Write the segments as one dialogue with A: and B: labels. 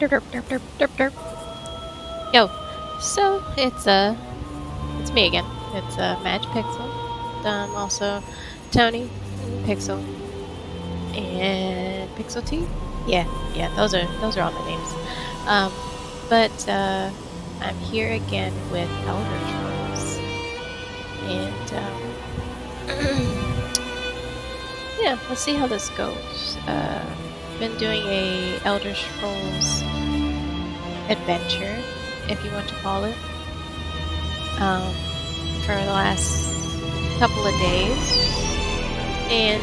A: derp, derp, derp, derp, derp. Yo, so it's me again. It's Madge Pixel. Also Tony Pixel and Pixel T. Yeah, those are all the names. Um, but I'm here again with Elder Scrolls, and yeah, let's see how this goes. Been doing a Elder Scrolls adventure, if you want to call it, for the last couple of days, and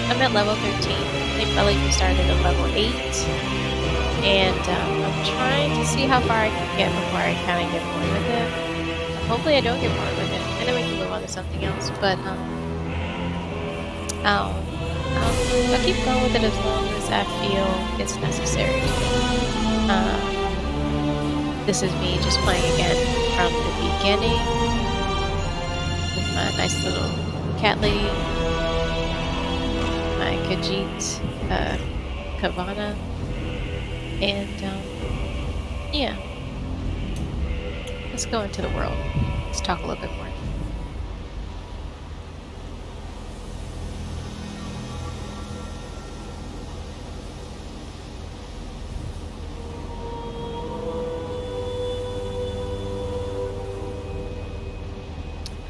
A: I'm at level 13. I think Belly started at level 8, and I'm trying to see how far I can get before I kind of get bored with it. Hopefully I don't get bored with it, and then we can move on to something else, but I'll keep going with it as long as I feel it's necessary. This is me just playing again from the beginning with my nice little cat lady, my Khajiit, Kavana, and yeah, let's go into the world. Let's talk a little bit more.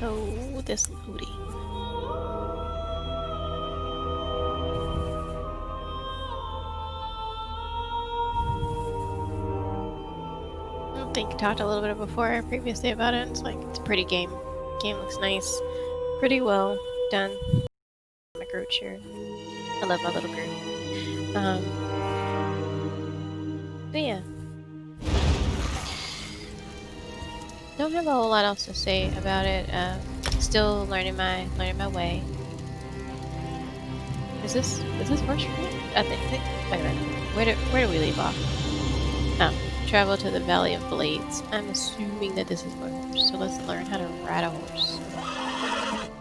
A: Oh, this loading. I think I talked a little bit before previously about it. It's like it's a pretty game. Game looks nice, pretty well done. My Groot here. I love my little Groot. But yeah, don't have a whole lot else to say about it. Still learning my way. Is this horse for me? I think. Wait, where do we leave off? Oh, travel to the Valley of Blades. I'm assuming that this is my horse, so let's learn how to ride a horse.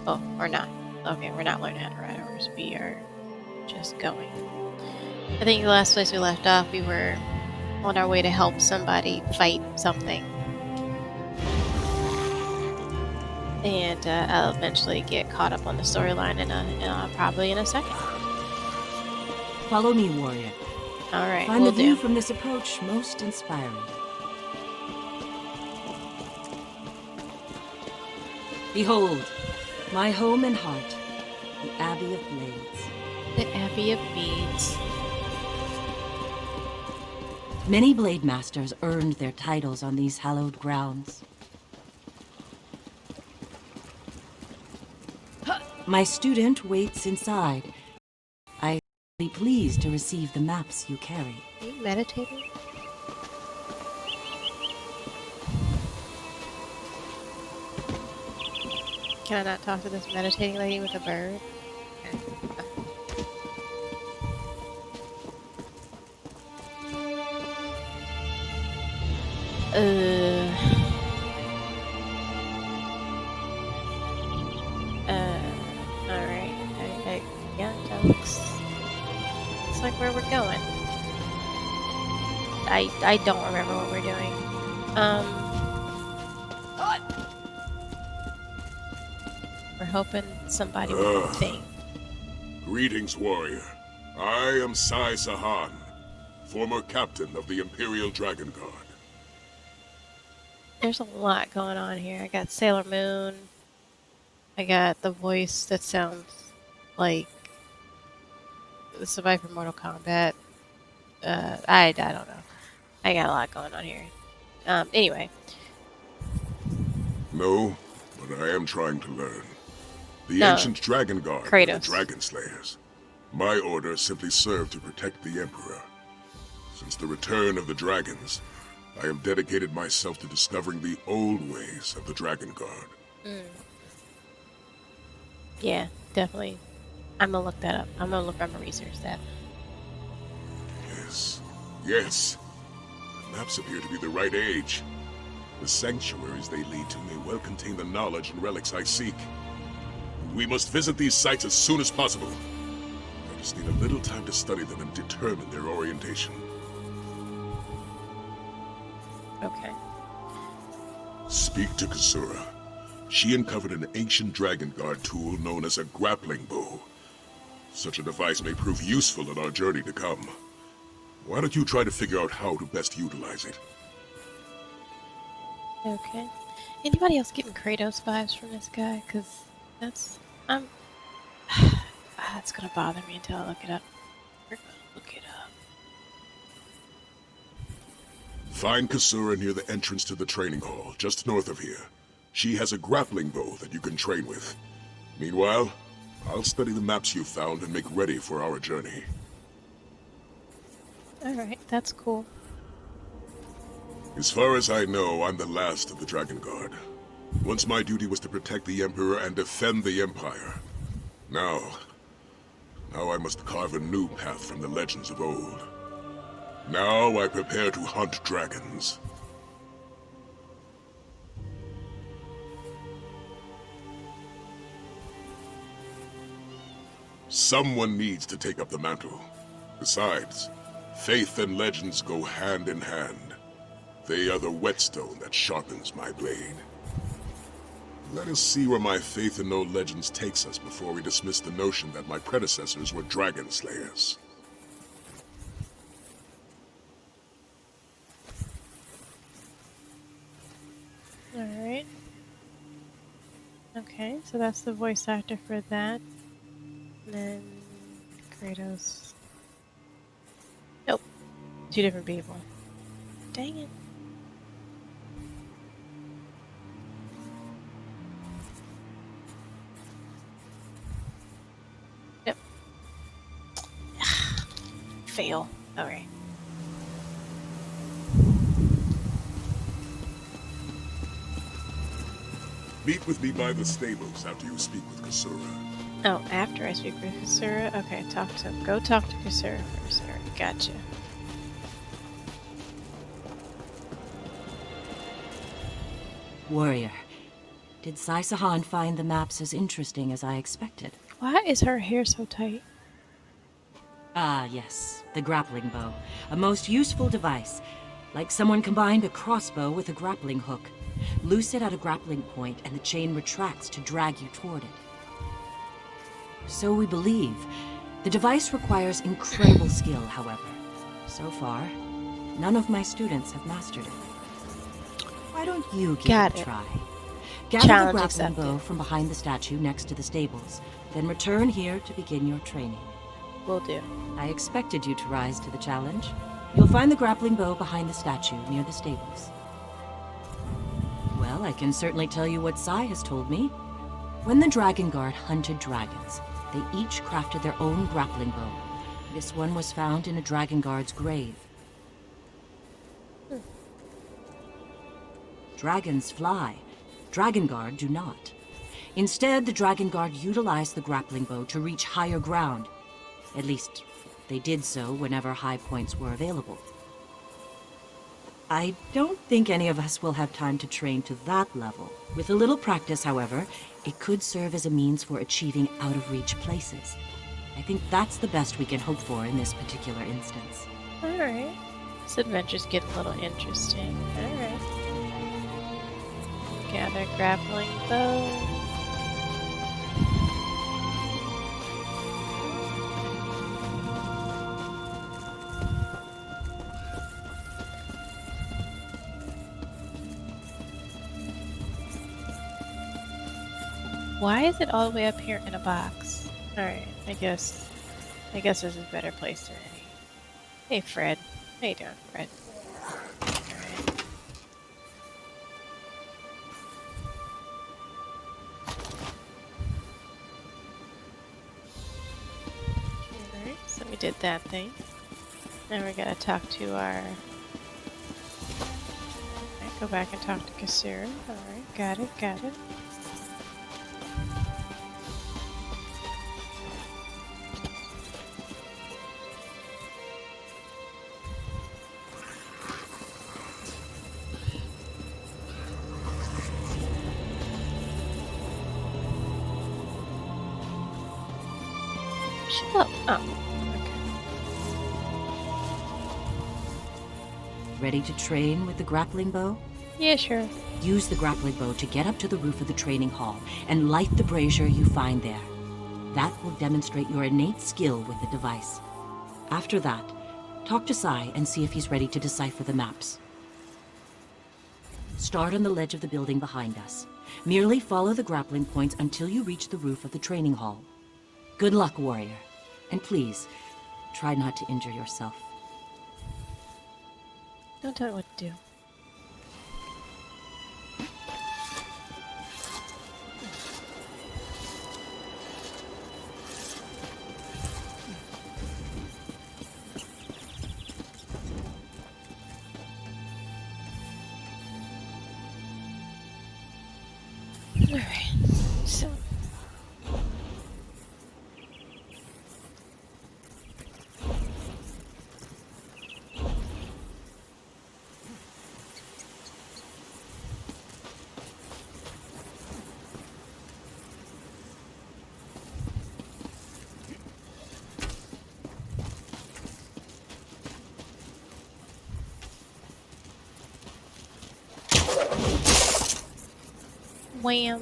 A: Oh, or not. Okay, we're not learning how to ride a horse. We are just going. I think the last place we left off, we were on our way to help somebody fight something. And I'll eventually get caught up on the storyline probably in a second.
B: Follow me, warrior.
A: All right,
B: Find the view from this approach most inspiring. Behold, my home and heart, the Abbey of Blades.
A: The Abbey of Beads.
B: Many blade masters earned their titles on these hallowed grounds. My student waits inside. I will be pleased to receive the maps you carry.
A: Are you meditating? Can I not talk to this meditating lady with a bird? Alright. Yeah, that looks like where we're going. I don't remember what we're doing. We're hoping somebody will think.
C: Greetings, warrior. I am Sai Sahan, former captain of the Imperial Dragon Guard.
A: There's a lot going on here. I got Sailor Moon. I got the voice that sounds like somebody from Mortal Kombat. I don't know. I got a lot going on here. Anyway.
C: No, but I am trying to learn. The ancient Dragon Guard are the Dragon Slayers. My order simply served to protect the Emperor. Since the return of the dragons, I have dedicated myself to discovering the old ways of the Dragon Guard.
A: Yeah, definitely. I'm gonna look that up. I'm gonna research that.
C: Yes. The maps appear to be the right age. The sanctuaries they lead to may well contain the knowledge and relics I seek. We must visit these sites as soon as possible. I just need a little time to study them and determine their orientation.
A: Okay.
C: Speak to Kasura. She uncovered an ancient Dragon Guard tool known as a grappling bow. Such a device may prove useful in our journey to come. Why don't you try to figure out how to best utilize it?
A: Okay. Anybody else getting Kratos vibes from this guy? Because that's... that's gonna bother me until I look it up. We're gonna look it up.
C: Find Kasura near the entrance to the training hall, just north of here. She has a grappling bow that you can train with. Meanwhile, I'll study the maps you found and make ready for our journey.
A: Alright, that's cool.
C: As far as I know, I'm the last of the Dragon Guard. Once my duty was to protect the Emperor and defend the Empire. Now I must carve a new path from the legends of old. Now I prepare to hunt dragons. Someone needs to take up the mantle. Besides, faith and legends go hand in hand. They are the whetstone that sharpens my blade. Let us see where my faith in no legends takes us before we dismiss the notion that my predecessors were dragon slayers.
A: Alright. Okay, so that's the voice actor for that. And then Kratos. Nope. Two different people. Dang it. Yep. Fail. Alright.
C: Meet with me by the stables after you speak with Kasura.
A: Oh, after I speak with Kasura? Okay, go talk to Kasura first. Alright, gotcha.
B: Warrior, did Sai Sahan find the maps as interesting as I expected?
A: Why is her hair so tight?
B: Ah, yes, the grappling bow. A most useful device. Like someone combined a crossbow with a grappling hook. Loose it at a grappling point and the chain retracts to drag you toward it. So we believe. The device requires incredible skill, however. So far, none of my students have mastered it. Why don't you give it a try? Gather the grappling bow from behind the statue next to the stables, then return here to begin your training.
A: Will do.
B: I expected you to rise to the challenge. You'll find the grappling bow behind the statue near the stables. Well, I can certainly tell you what Sai has told me. When the Dragon Guard hunted dragons, they each crafted their own grappling bow. This one was found in a Dragon Guard's grave. Dragons fly. Dragon Guard do not. Instead, the Dragon Guard utilized the grappling bow to reach higher ground. At least, they did so whenever high points were available. I don't think any of us will have time to train to that level. With a little practice, however, it could serve as a means for achieving out-of-reach places. I think that's the best we can hope for in this particular instance.
A: Alright. This adventure's getting a little interesting. Alright. Gather grappling bow. Why is it all the way up here in a box? Alright, I guess this is a better place than any. Hey Fred. How you doing, Fred? Alright. Alright, so we did that thing. Now we gotta talk to our... Alright, go back and talk to Kasura. Alright, got it.
B: Ready to train with the grappling bow?
A: Yeah, sure.
B: Use the grappling bow to get up to the roof of the training hall and light the brazier you find there. That will demonstrate your innate skill with the device. After that, talk to Sai and see if he's ready to decipher the maps. Start on the ledge of the building behind us. Merely follow the grappling points until you reach the roof of the training hall. Good luck, warrior. And please, try not to injure yourself.
A: Don't tell me what to do. Alright, so... Wham!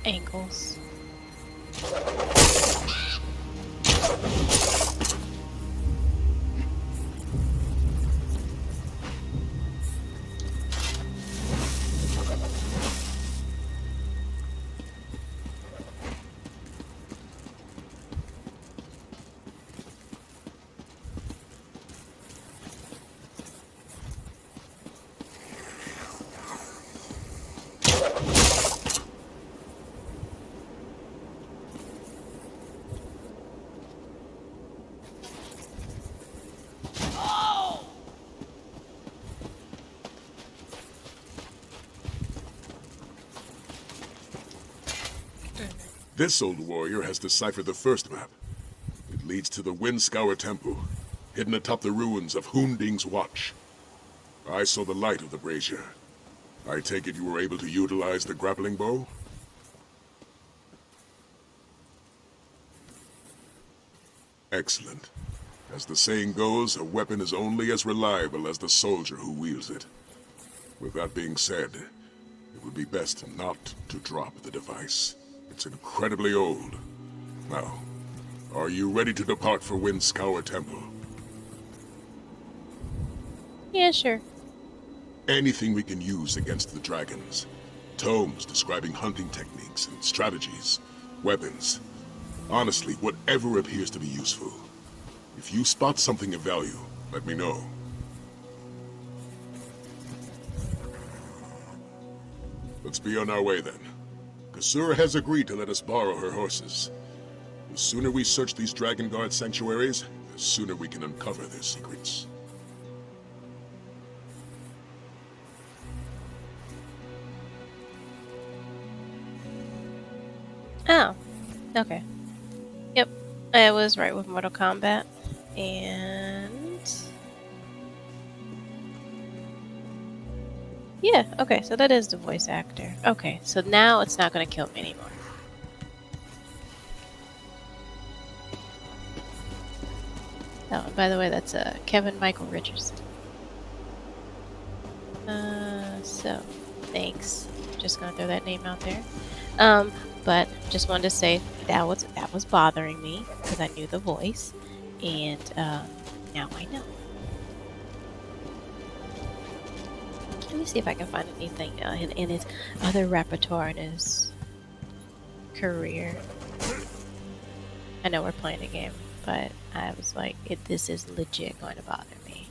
A: Angles.
C: This old warrior has deciphered the first map. It leads to the Windscour Temple, hidden atop the ruins of Hunding's Watch. I saw the light of the brazier. I take it you were able to utilize the grappling bow? Excellent. As the saying goes, a weapon is only as reliable as the soldier who wields it. With that being said, it would be best not to drop the device. It's incredibly old. Now, are you ready to depart for Windscour Temple?
A: Yeah, sure.
C: Anything we can use against the dragons. Tomes describing hunting techniques and strategies, weapons. Honestly, whatever appears to be useful. If you spot something of value, let me know. Let's be on our way then. Kasura has agreed to let us borrow her horses. The sooner we search these Dragon Guard sanctuaries, the sooner we can uncover their secrets.
A: Oh, okay. Yep, I was right with Mortal Kombat. And... yeah, okay, so that is the voice actor. Okay, so now it's not going to kill me anymore. Oh, and by the way, that's Kevin Michael Richardson. So, thanks. Just gonna throw that name out there. But just wanted to say that was bothering me because I knew the voice, and now I know. Let me see if I can find anything in his other repertoire in his career. I know we're playing a game, but I was like, this is legit going to bother me.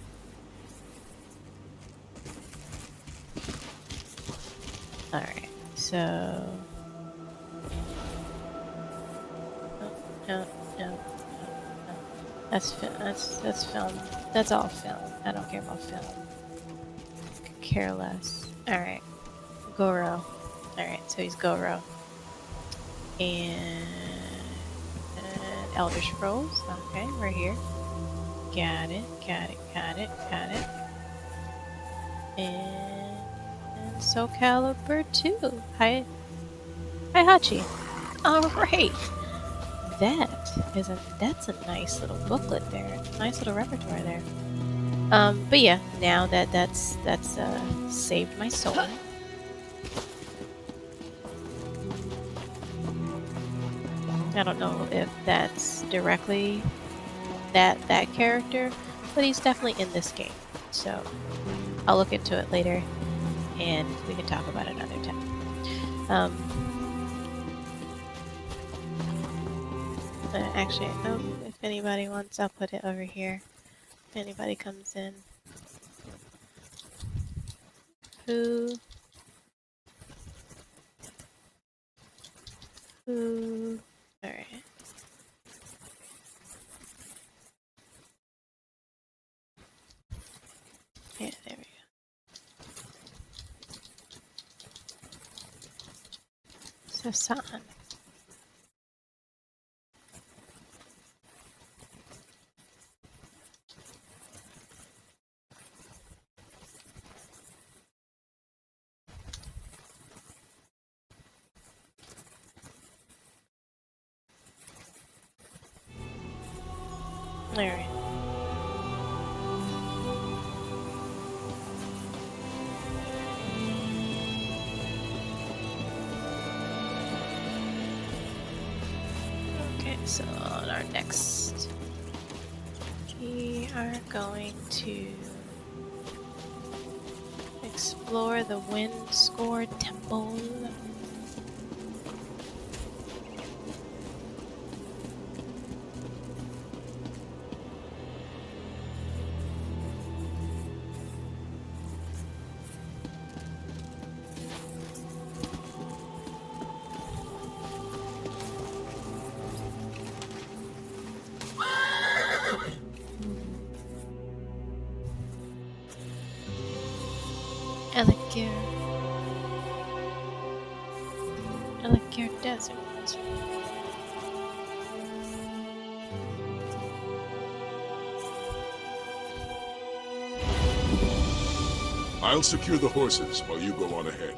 A: Alright, so... No. That's film. That's all film. I don't care about film. Could care less. Alright. Goro. Alright, so he's Goro. And Elder Scrolls. Okay, we're here. Got it. And Soul Calibur 2. Hi Hachi. Alright. That's a nice little booklet there. Nice little repertoire there. But yeah, now that's saved my soul. I don't know if that's directly that character, but he's definitely in this game. So I'll look into it later, and we can talk about it another time. Actually, if anybody wants, I'll put it over here. If anybody comes in. Who? Alright. Yeah, there we go. Sasan. Alright. Okay, so on our next, we are going to explore the Windscore Temple. Elikir Desert.
C: I'll secure the horses while you go on ahead.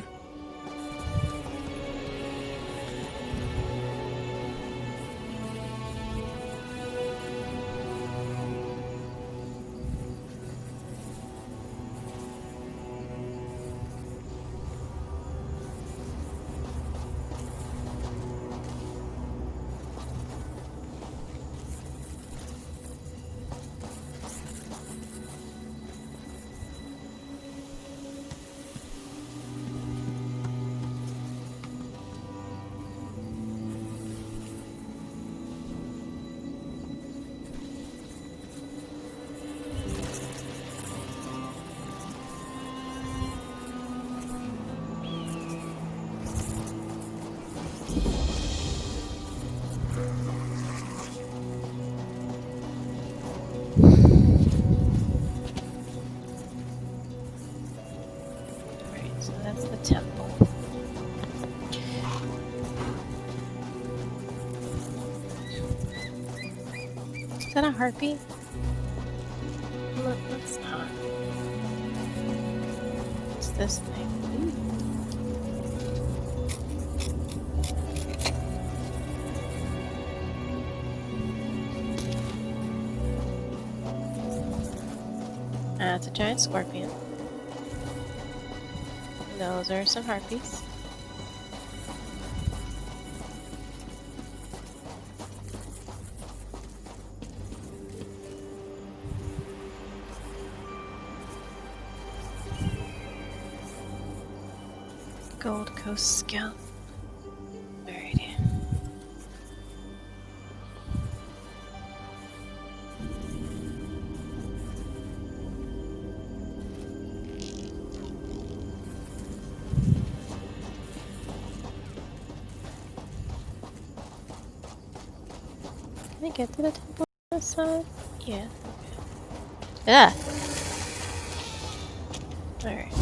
C: So that's the temple. Is that a harpy? Look, it's not. What's this thing? It's a giant scorpion. Those are some harpies. Gold Coast Scout. Alrighty. Can I get to the temple on this side?
A: Yeah. Ah! Alright.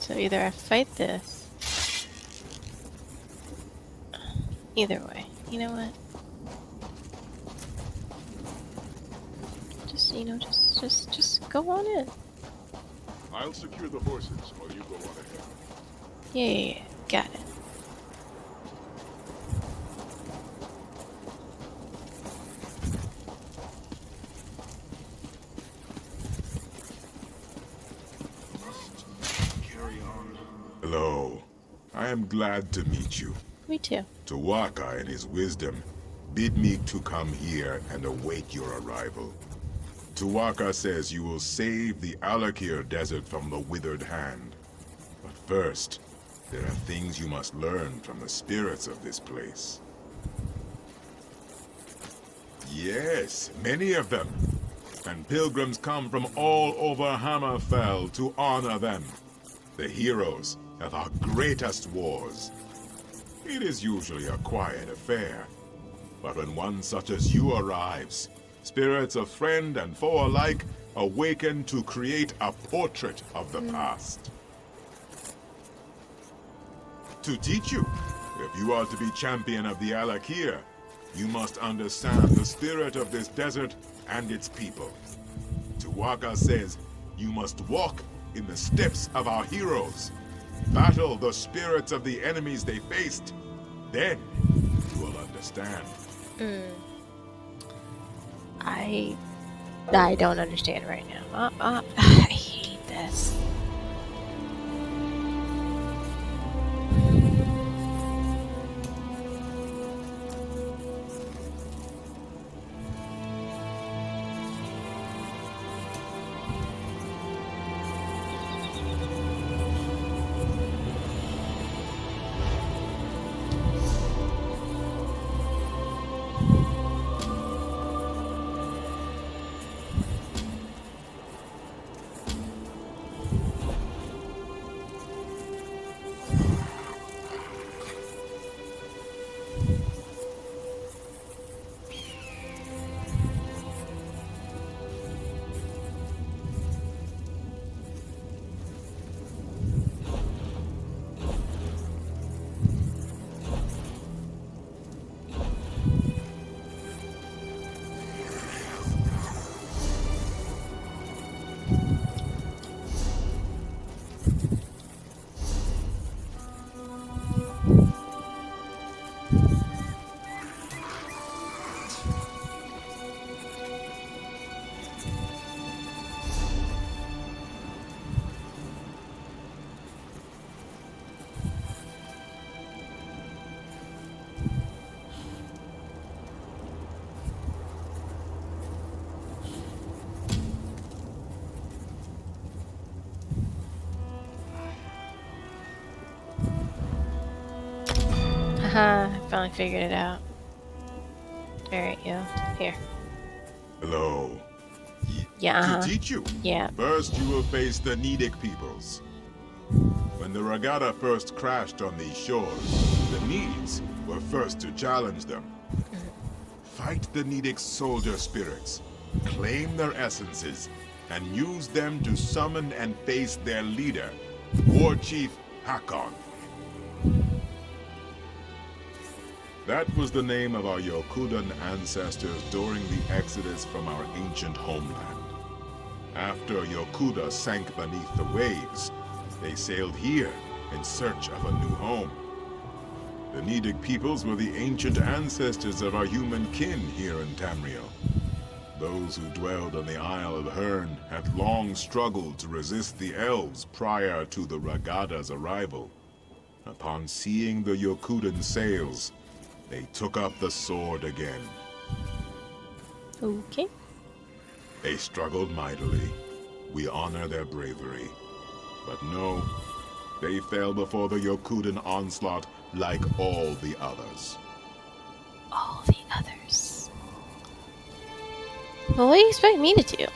A: So either I fight this. Either way. You know what? Just, you know, just go on in.
C: I'll secure the horses while you go on ahead.
A: Yeah. Got it.
C: Hello. I am glad to meet you.
A: Me too.
C: Tu'whacca in his wisdom bid me to come here and await your arrival. Tu'whacca says you will save the Alakir Desert from the Withered Hand. But first, there are things you must learn from the spirits of this place. Yes, many of them. And pilgrims come from all over Hammerfell to honor them. The heroes of our greatest wars. It is usually a quiet affair. But when one such as you arrives, spirits of friend and foe alike awaken to create a portrait of the past. To teach you, if you are to be champion of the Alakir, you must understand the spirit of this desert and its people. Tu'whacca says you must walk in the steps of our heroes. Battle the spirits of the enemies they faced. Then you will understand.
A: I don't understand right now. I hate this. I finally figured it out. Alright, yo. Here.
C: Hello.
A: Yeah.
C: To teach you.
A: Yeah.
C: First, you will face the Nidic peoples. When the Regatta first crashed on these shores, the Needs were first to challenge them. Fight the Nidic soldier spirits, claim their essences, and use them to summon and face their leader, War Chief Hakon. That was the name of our Yokudan ancestors during the exodus from our ancient homeland. After Yokuda sank beneath the waves, they sailed here in search of a new home. The Nidic peoples were the ancient ancestors of our human kin here in Tamriel. Those who dwelled on the Isle of Hern had long struggled to resist the elves prior to the Regatta's arrival. Upon seeing the Yokudan sails, they took up the sword again.
A: Okay.
C: They struggled mightily. We honor their bravery. But no, they fell before the Yokudan onslaught like all the others.
A: All the others. Well, what do you expect me to do?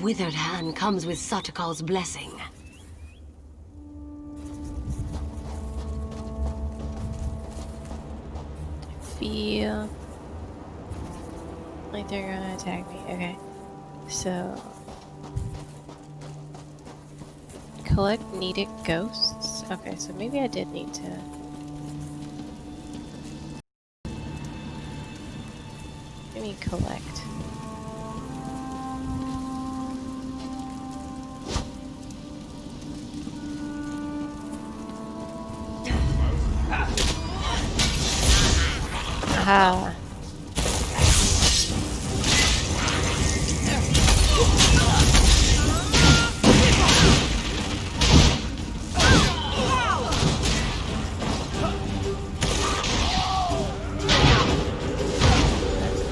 D: withered hand comes with Satakal's blessing.
A: Feel like they're gonna attack me. Okay, so collect needed ghosts. Okay, so maybe I did need to. Maybe collect. Aha.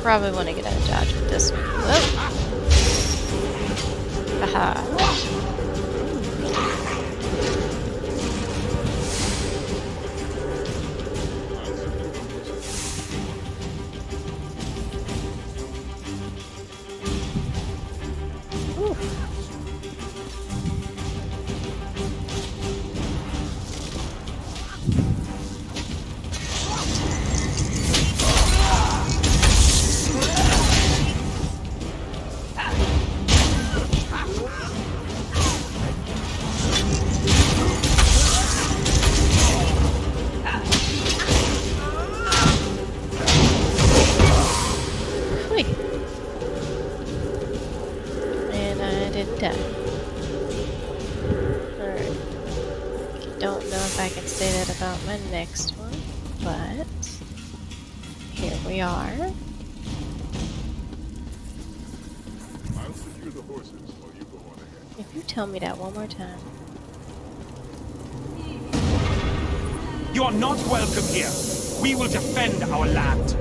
A: Probably want to get out of dodge with this one. Whoop. Aha. About my next one, but here we are.
C: I'll secure the horses while you go on ahead.
A: If you tell me that one more time.
E: You are not welcome here. We will defend our land.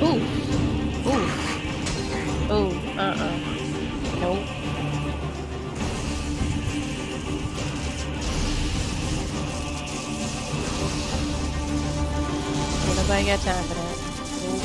A: Nope. Nobody got time for that. Nope.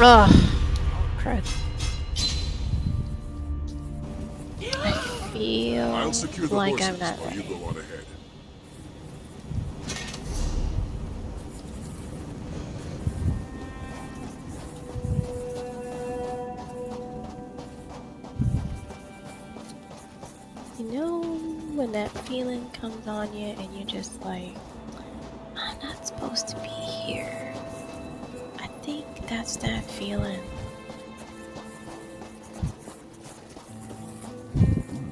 A: Ugh. Crud. I feel
C: I'll secure the
A: like
C: horses
A: I'm not
C: while
A: ready.
C: you go on ahead.
A: You know when that feeling comes on you and you're just like, I'm not supposed to be here. I think that's that feeling.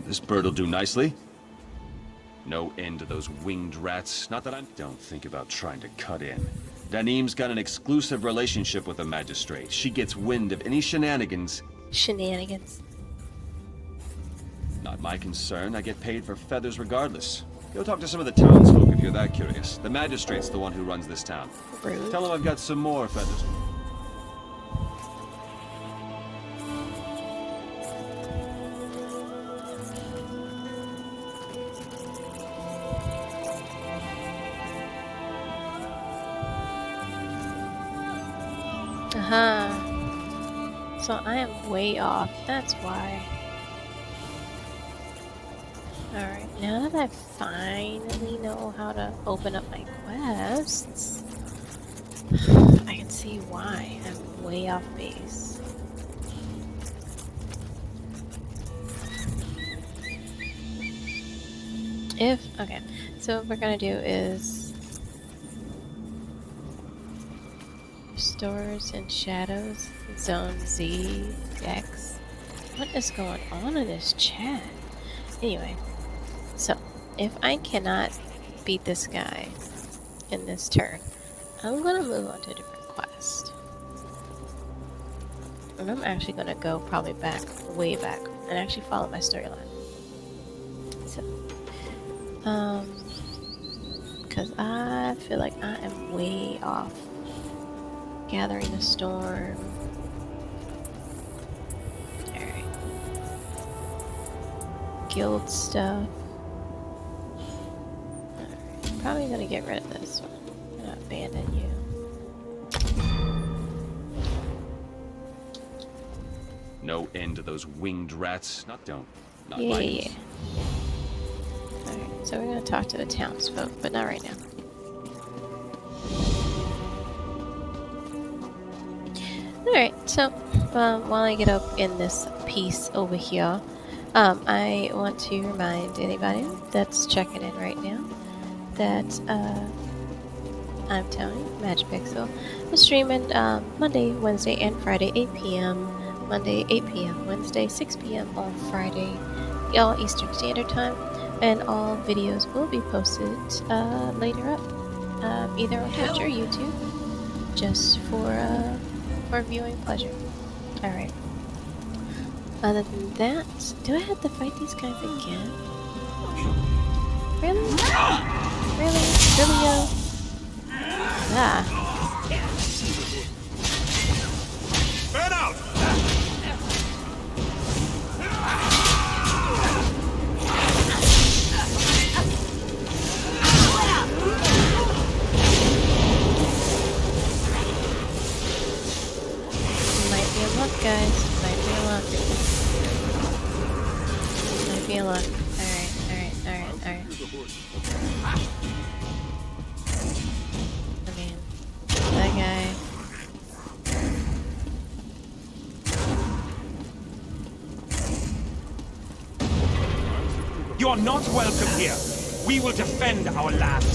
F: This bird'll do nicely. No end to those winged rats. Not that I don't think about trying to cut in. Danim's got an exclusive relationship with the magistrate. She gets wind of any shenanigans.
A: Shenanigans.
F: Not my concern. I get paid for feathers regardless. Go talk to some of the townsfolk if you're that curious. The magistrate's the one who runs this town.
A: Rude.
F: Tell him I've got some more feathers.
A: So I am way off, that's why. Alright, now that I finally know how to open up my quests, I can see why I'm way off base. Okay, so what we're gonna do is Stores and Shadows, Zone Z, X. What is going on in this chat? Anyway, so if I cannot beat this guy in this turn, I'm gonna move on to a different quest. And I'm actually gonna go probably back, way back, and actually follow my storyline. So, because I feel like I am way off. Gathering the Storm. Alright. Guild stuff. Alright. Probably gonna get rid of this one. I'm gonna abandon you.
F: No end to those winged rats. Not
A: yeah. Alright, so we're gonna talk to the townsfolk, but not right now. Alright, so while I get up in this piece over here, I want to remind anybody that's checking in right now that I'm Tony, MagicPixel. I'm streaming Monday, Wednesday, and Friday, 8 p.m. Monday, 8 p.m. Wednesday, 6 p.m. on Friday, all Eastern Standard Time, and all videos will be posted later up, either on Twitch or YouTube, just for viewing pleasure. Alright. Other than that, do I have to fight these guys again? Really? Really? Really, Ah.
E: Burn out!
A: Might be a luck, guys. Might be a luck. Might be a luck. Alright. I mean, that guy.
E: You are not welcome here. We will defend our land.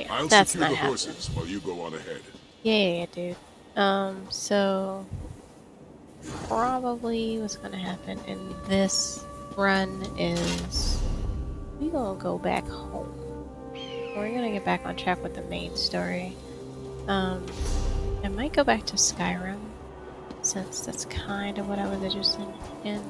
C: I'll
A: That's
C: secure
A: not
C: the
A: happening.
C: horses while you go on ahead.
A: Yeah, dude. So probably what's gonna happen in this run is we gonna go back home. We're gonna get back on track with the main story. I might go back to Skyrim since that's kind of what I was interested in.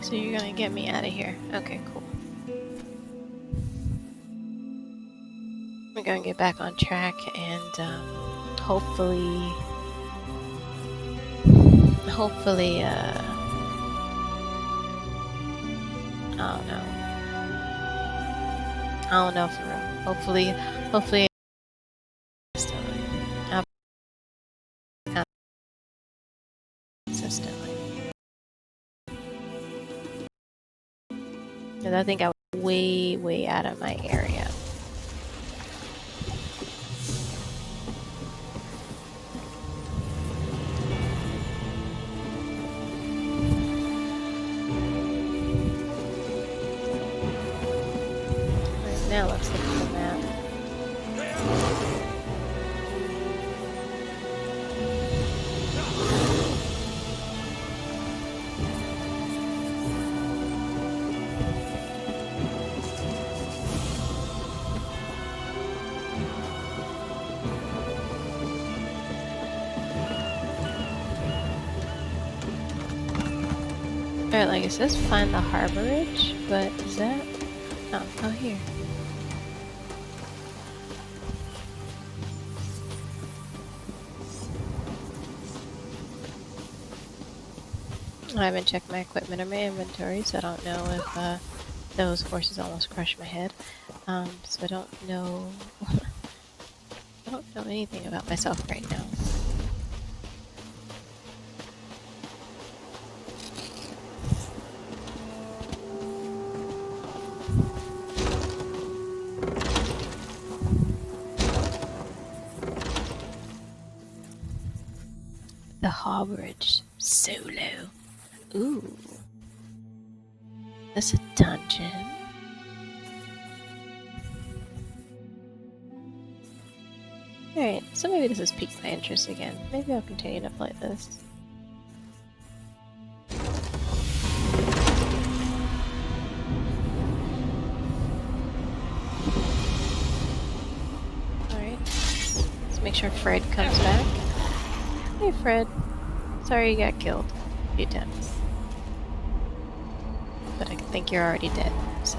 A: So you're gonna get me out of here. Okay, cool. We're gonna get back on track and hopefully, I don't know for real. Hopefully, I'll consistently. Because I think I was way out of my area. Now let's look at the map. Alright, like it says find the harborage, but is that... Oh, here. I haven't checked my equipment or my inventory, so I don't know if those horses almost crushed my head. So I don't know. I don't know anything about myself right now. The harborage solo. Ooh. That's a dungeon. Alright, so maybe this has piqued my interest again. Maybe I'll continue to play this. Alright. Let's make sure Fred comes back. Hey Fred. Sorry you got killed a few times. But I think you're already dead, so...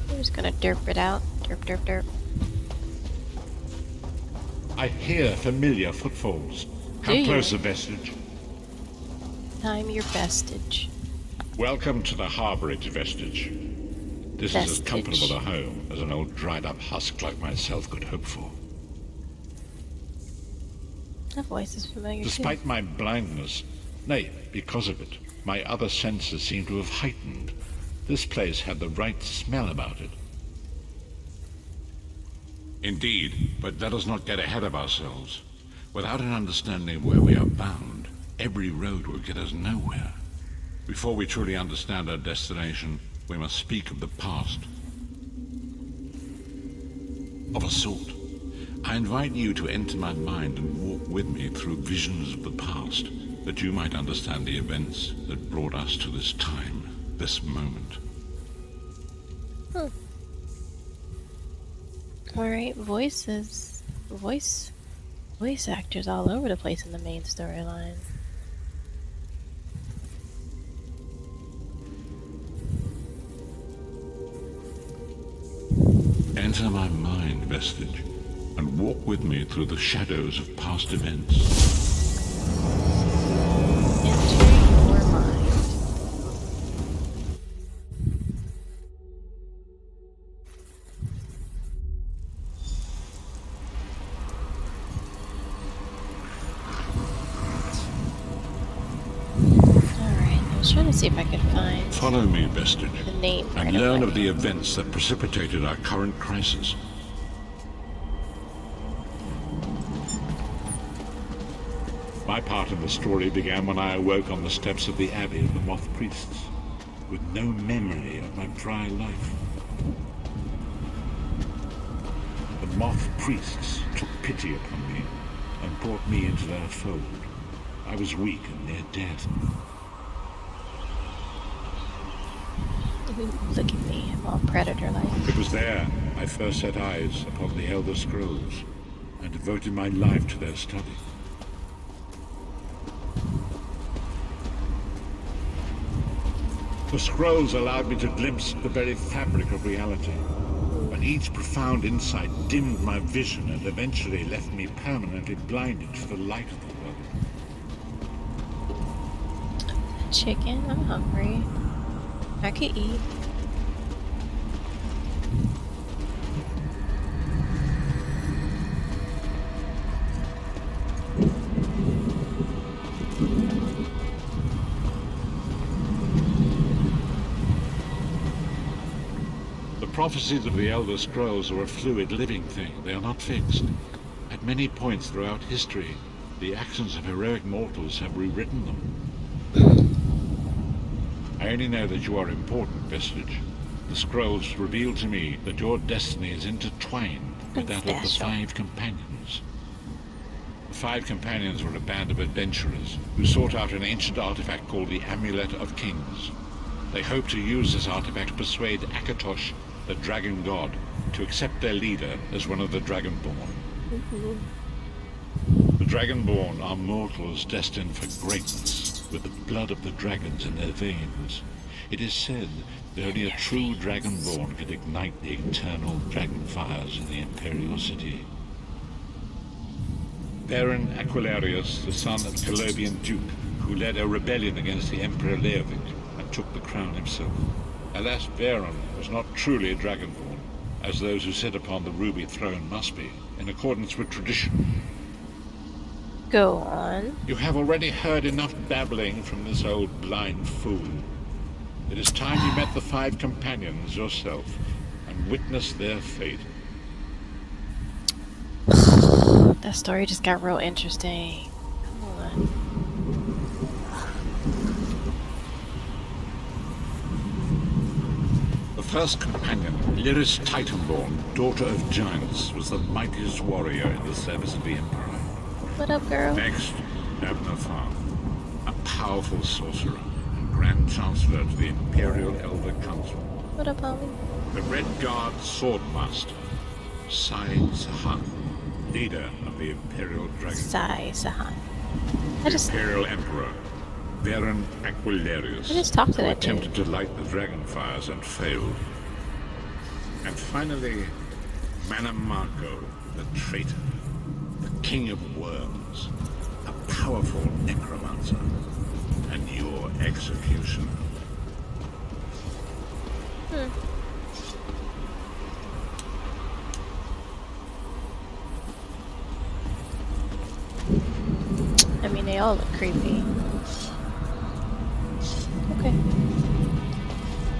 A: I'm just gonna derp it out. Derp.
G: I hear familiar footfalls. Come closer, Vestige.
A: I'm your vestige.
G: Welcome to the harborage, Vestige. This is as comfortable a home as an old dried-up husk like myself could hope for.
A: That voice is familiar
G: Despite
A: too.
G: my blindness, nay, because of it, my other senses seem to have heightened. This place had the right smell about it. Indeed, but let us not get ahead of ourselves. Without an understanding of where we are bound, every road will get us nowhere. Before we truly understand our destination, we must speak of the past. Of a sort. I invite you to enter my mind and walk with me through visions of the past, that you might understand the events that brought us to this time, this moment.
A: Alright, voice actors all over the place in the main storyline.
G: Enter my mind, Vestige, and walk with me through the shadows of past events.
A: Enter your mind. Alright, I was trying to see if I could find...
G: Follow me, Vestige,
A: the name
G: and learn of the events that precipitated our current crisis. My part in the story began when I awoke on the steps of the Abbey of the Moth Priests, with no memory of my prior life. The Moth Priests took pity upon me and brought me into their fold. I was weak and near death.
A: Look at me, I'm all predator-like.
G: It was there I first set eyes upon the Elder Scrolls. and devoted my life to their study. The scrolls allowed me to glimpse the very fabric of reality, but each profound insight dimmed my vision and eventually left me permanently blinded to the light of the world.
A: Chicken, I'm hungry. I could eat.
G: The prophecies of the Elder Scrolls are a fluid, living thing. They are not fixed. At many points throughout history, the actions of heroic mortals have rewritten them. I only know that you are important, Vestige. The scrolls reveal to me that your destiny is intertwined with that of the Five Companions. The Five Companions were a band of adventurers who sought out an ancient artifact called the Amulet of Kings. They hoped to use this artifact to persuade Akatosh, the Dragon God, to accept their leader as one of the Dragonborn. The Dragonborn are mortals destined for greatness, with the blood of the dragons in their veins. It is said that only a true Dragonborn could ignite the eternal dragon fires in the Imperial City. Baron Aquilarius, the son of Colovian Duke, who led a rebellion against the Emperor Leovic and took the crown himself. Alas, Baron was not truly a Dragonborn, as those who sit upon the ruby throne must be, in accordance with tradition.
A: Go on.
G: You have already heard enough babbling from this old blind fool. It is time you met the Five Companions yourself and witnessed their fate.
A: That story just got real interesting. Come on.
G: The first companion, Lyris Titanborn, daughter of giants, was the mightiest warrior in the service of the Emperor.
A: What up, girl?
G: Next, Abner Farn, a powerful sorcerer and Grand Chancellor to the Imperial Elder Council.
A: What up, homie?
G: The Red Guard Swordmaster, Sai Sahan, leader of the Imperial Dragon.
A: Sai Sahan.
G: Imperial Emperor, Baron Aquilarius,
A: I just talked to
G: who
A: that dude.
G: attempted to light the dragon fires and failed. And finally, Manamako, the traitor, the King of Worms, a powerful necromancer, and your executioner.
A: I mean, they all look creepy. Okay.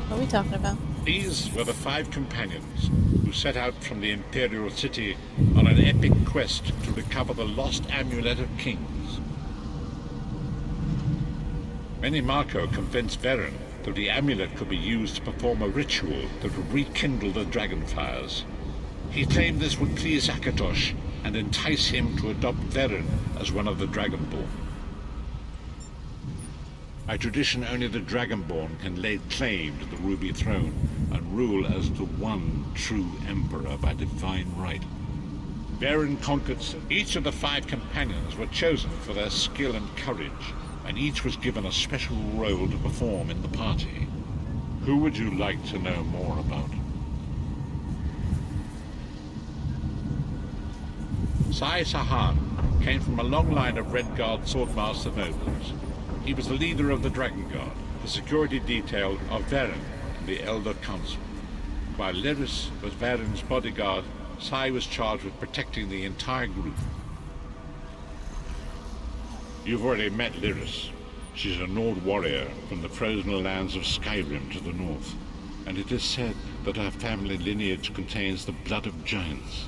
A: What are we talking about?
G: These were the Five Companions who set out from the Imperial City on an epic quest to recover the lost Amulet of Kings. Menimarco convinced Varen that the amulet could be used to perform a ritual that would rekindle the dragon fires. He claimed this would please Akatosh and entice him to adopt Varen as one of the Dragonborn. By tradition, only the Dragonborn can lay claim to the Ruby Throne and rule as the one true Emperor by divine right. Varen conquered each of the Five Companions were chosen for their skill and courage, and each was given a special role to perform in the party. Who would you like to know more about? Sai Sahan came from a long line of Red Guard Swordmaster nobles. He was the leader of the Dragon Guard, the security detail of Varen and the Elder Council. While Lyris was Varen's bodyguard, Sai was charged with protecting the entire group. You've already met Lyris. She's a Nord warrior from the frozen lands of Skyrim to the north, and it is said that her family lineage contains the blood of giants.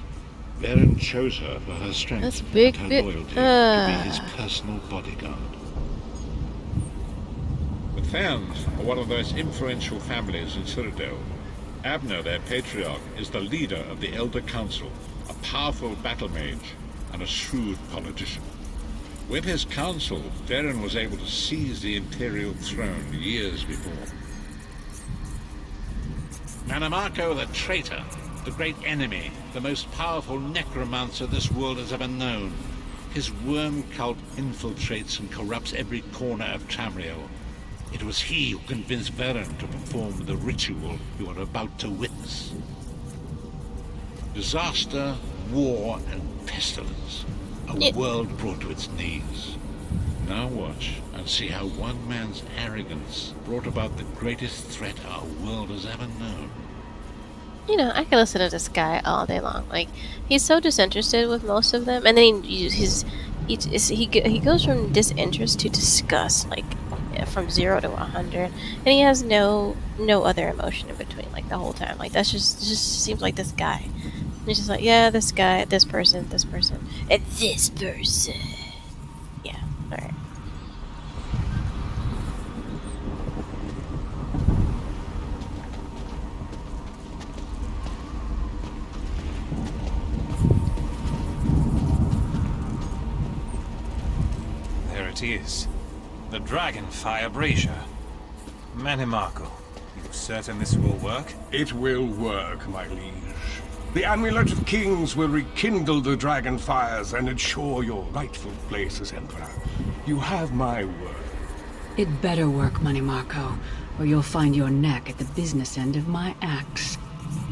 G: Varen chose her for her strength and her loyalty to be his personal bodyguard. The Therns are one of the most influential families in Cyrodiil. Abner, their patriarch, is the leader of the Elder Council, a powerful battle mage and a shrewd politician. With his council, Varen was able to seize the Imperial throne years before. Manamako the traitor the great enemy, the most powerful necromancer this world has ever known. His worm cult infiltrates and corrupts every corner of Tamriel. It was he who convinced Varen to perform the ritual you are about to witness. Disaster, war, and pestilence. A world brought to its knees. Now watch and see how one man's arrogance brought about the greatest threat our world has ever known.
A: You know, I can listen to this guy all day long. Like, he's so disinterested with most of them, and then he goes from disinterest to disgust, like from 0 to 100, and he has no other emotion in between, like the whole time. Like it just seems like this guy. And he's just like, yeah, this guy, this person, and this person. Yeah, all right.
E: It is. The Dragonfire Brazier. Manimarco, you certain this will work?
H: It will work, my liege. The Amulet of Kings will rekindle the Dragonfires and ensure your rightful place as Emperor. You have my word.
I: It better work, Manimarco, or you'll find your neck at the business end of my axe.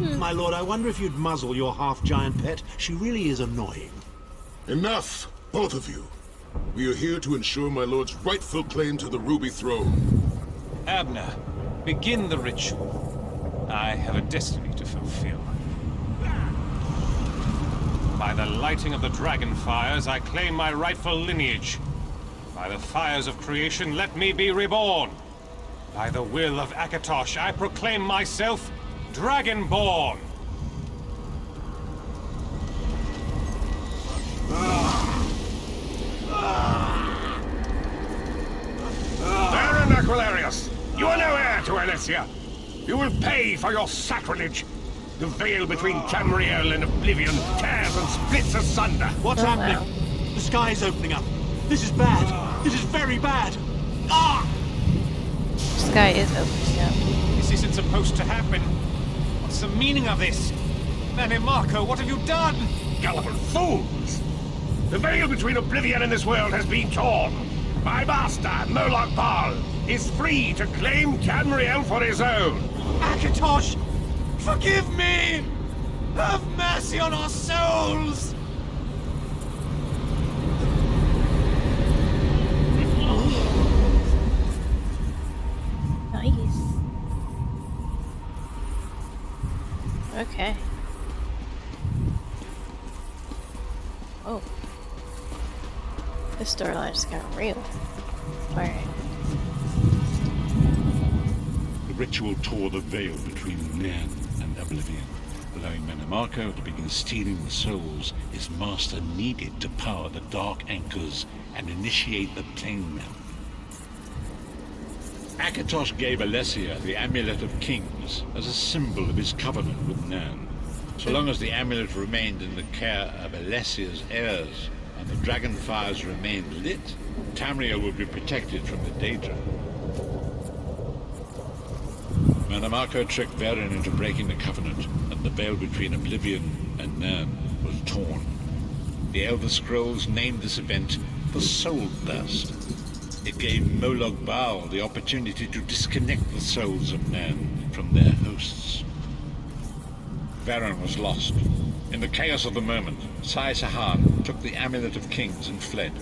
J: My lord, I wonder if you'd muzzle your half-giant pet. She really is annoying.
C: Enough, both of you. We are here to ensure my lord's rightful claim to the Ruby Throne.
E: Abner, begin the ritual. I have a destiny to fulfill. By the lighting of the Dragonfires, I claim my rightful lineage. By the fires of creation, let me be reborn. By the will of Akatosh, I proclaim myself Dragonborn.
H: Baron Aquilarius, you are no heir to Alessia. You will pay for your sacrilege. The veil between Tamriel and Oblivion tears and splits asunder.
J: What's happening? The sky is opening up. This is bad. This is very bad. Ah!
A: The sky is opening up.
E: This isn't supposed to happen. What's the meaning of this? Manimarco, what have you done?
H: Gullible fools! The veil between Oblivion and this world has been torn. My master, Molag Bal, is free to claim Tamriel for his own.
E: Akatosh, forgive me! Have mercy on our souls!
A: Nice. Okay. Oh. This storyline just got real. Alright.
G: The ritual tore the veil between Nairn and Oblivion, allowing Manimarco to begin stealing the souls his master needed to power the Dark Anchors and initiate the Plane Melt. Akatosh gave Alessia the Amulet of Kings as a symbol of his covenant with Nairn. So long as the amulet remained in the care of Alessia's heirs and the Dragonfires remained lit, Tamriel would be protected from the Daedra. Manimarco tricked Varen into breaking the covenant, and the veil between Oblivion and Nairn was torn. The Elder Scrolls named this event the Soul Burst. It gave Molag Bal the opportunity to disconnect the souls of Nairn from their hosts. Varen was lost. In the chaos of the moment, Sai Sahan took the Amulet of Kings and fled.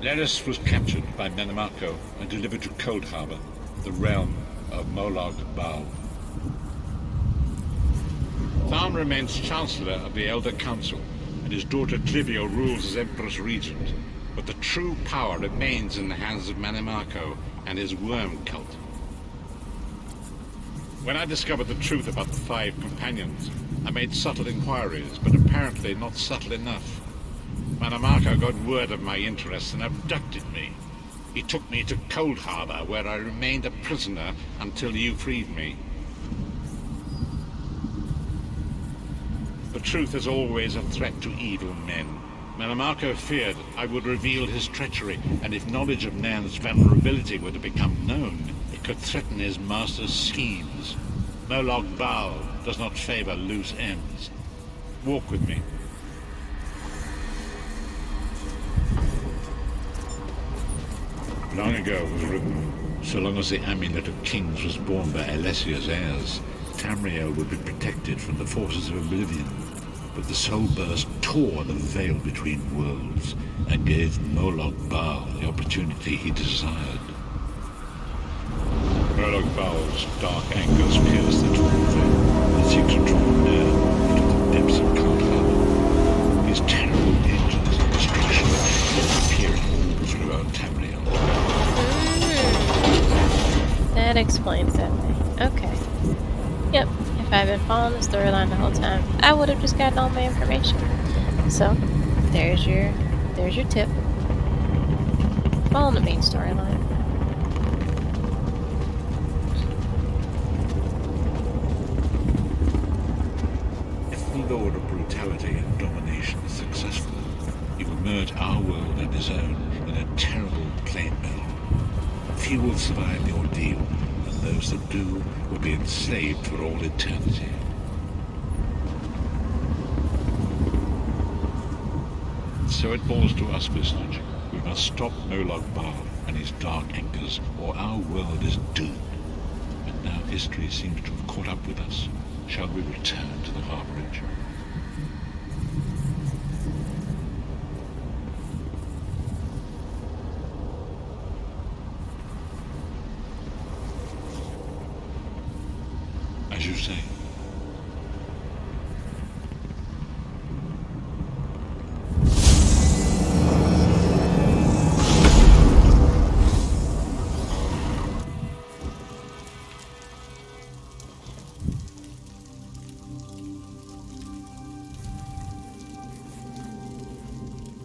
G: Leris was captured by Manimarco and delivered to Coldharbour, the realm of Molag Bal. Tharn remains Chancellor of the Elder Council, and his daughter Clivio rules as Empress Regent. But the true power remains in the hands of Manimarco and his worm cult. When I discovered the truth about the 5 companions, I made subtle inquiries, but apparently not subtle enough. Manimarco got word of my interests and abducted me. He took me to Coldharbour, where I remained a prisoner until you freed me. The truth is always a threat to evil men. Manimarco feared I would reveal his treachery, and if knowledge of Nairn's vulnerability were to become known, it could threaten his master's schemes. Molag Bal does not favor loose ends. Walk with me. Long ago it was written, so long as the Amulet of Kings was borne by Alessia's heirs, Tamriel would be protected from the forces of Oblivion. But the Soul Burst tore the veil between worlds and gave Molag Bal the opportunity he desired. Molag Bal's dark angers pierced the torn veil and seek to draw near into the depths of Coldheart. His terrible engines of destruction will appear all throughout Tamriel.
A: That explains that thing. Okay. Yep. If I had been following the storyline the whole time, I would have just gotten all my information. So, there's your tip. Follow the main storyline.
G: If the Lord of Brutality and Domination is successful, he will merge our world and his own in a terrible plain battle. Few will survive the ordeal, and those that do will be enslaved for all eternity. So it falls to us, Vistage. We must stop Molag Bal and his dark anchors, or our world is doomed. And now history seems to have caught up with us. Shall we return to the harborage? As you say.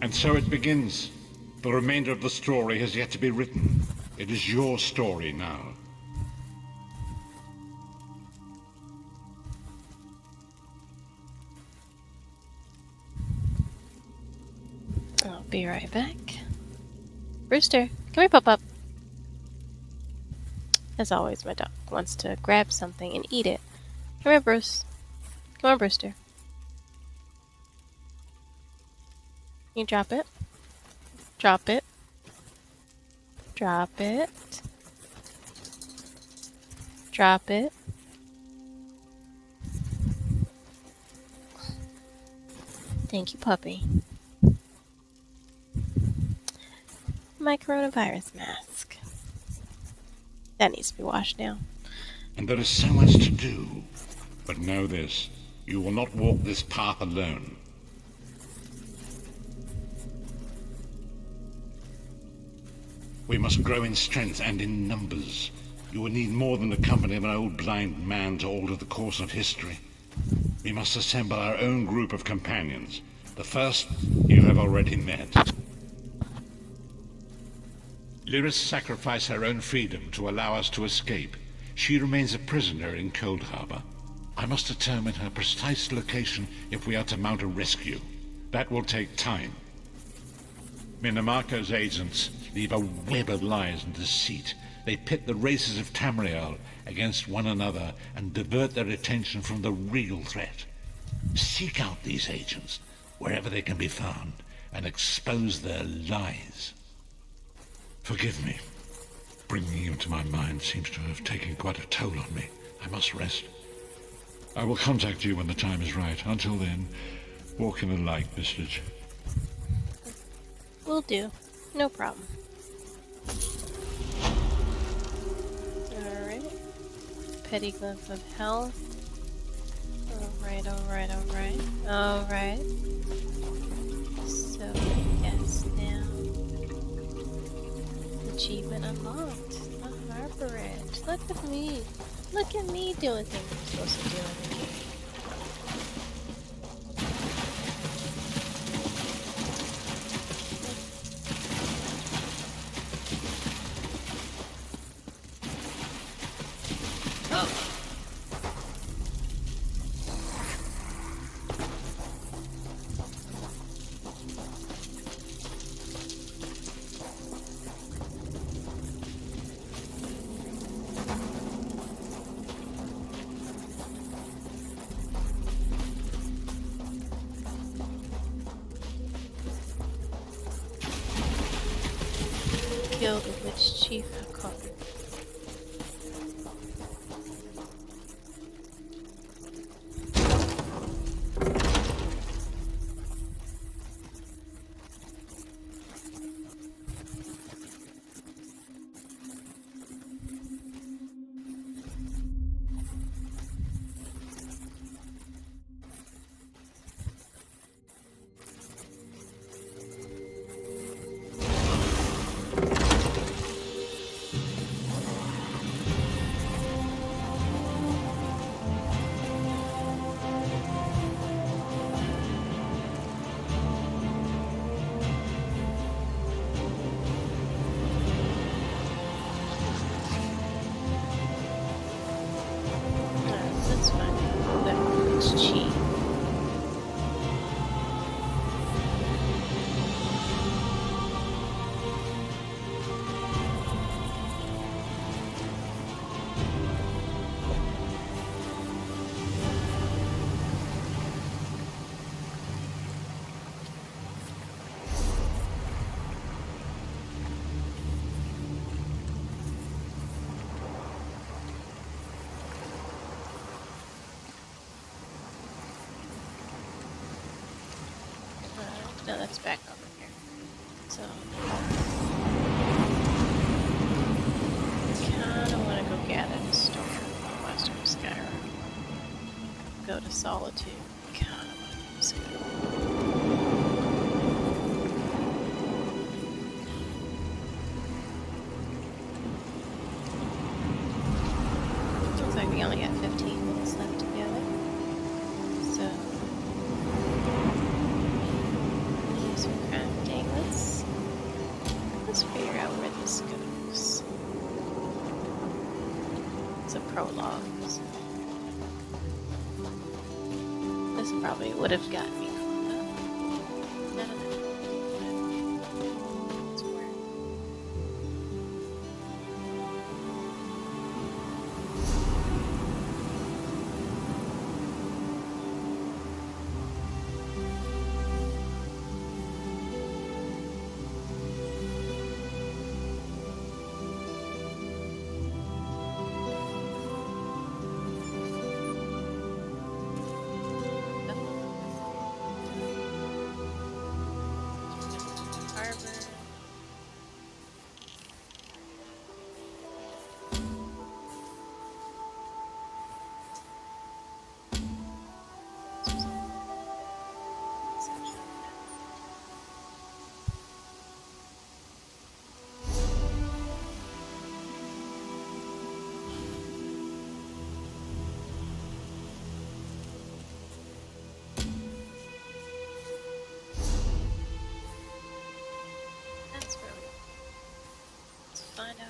G: And so it begins. The remainder of the story has yet to be written. It is your story now.
A: I'll be right back. Brewster, can we pop up? As always, my dog wants to grab something and eat it. Come here, Bruce. Come on, Brewster. You drop it. Drop it. Drop it. Drop it. Thank you, puppy. My coronavirus mask. That needs to be washed now.
G: And there is so much to do. But know this, you will not walk this path alone. We must grow in strength and in numbers. You will need more than the company of an old blind man to alter the course of history. We must assemble our own group of companions. The first you have already met. Lyris sacrificed her own freedom to allow us to escape. She remains a prisoner in Cold Harbor. I must determine her precise location if we are to mount a rescue. That will take time. Minamarco's agents leave a web of lies and deceit. They pit the races of Tamriel against one another and divert their attention from the real threat. Seek out these agents, wherever they can be found, and expose their lies. Forgive me. Bringing you to my mind seems to have taken quite a toll on me. I must rest. I will contact you when the time is right. Until then, walk in the light, Vistage.
A: Will do. No problem. Alright. Petty glimpse of health. Alright, alright, alright. Alright. So, yes, now. Achievement unlocked. The harborage. Look at me. Look at me doing things I'm supposed to do in the game. Guild of which chief Hakon. No, that's back over here. So, kinda wanna go gather the storm in western Skyrim. Go to Solitude. Kinda wanna go to Skyrim. Looks like we only got 15 minutes left together. So, let's figure out where this goes. It's a prologue. So this probably would have gotten me caught up. No. It's where. Find out.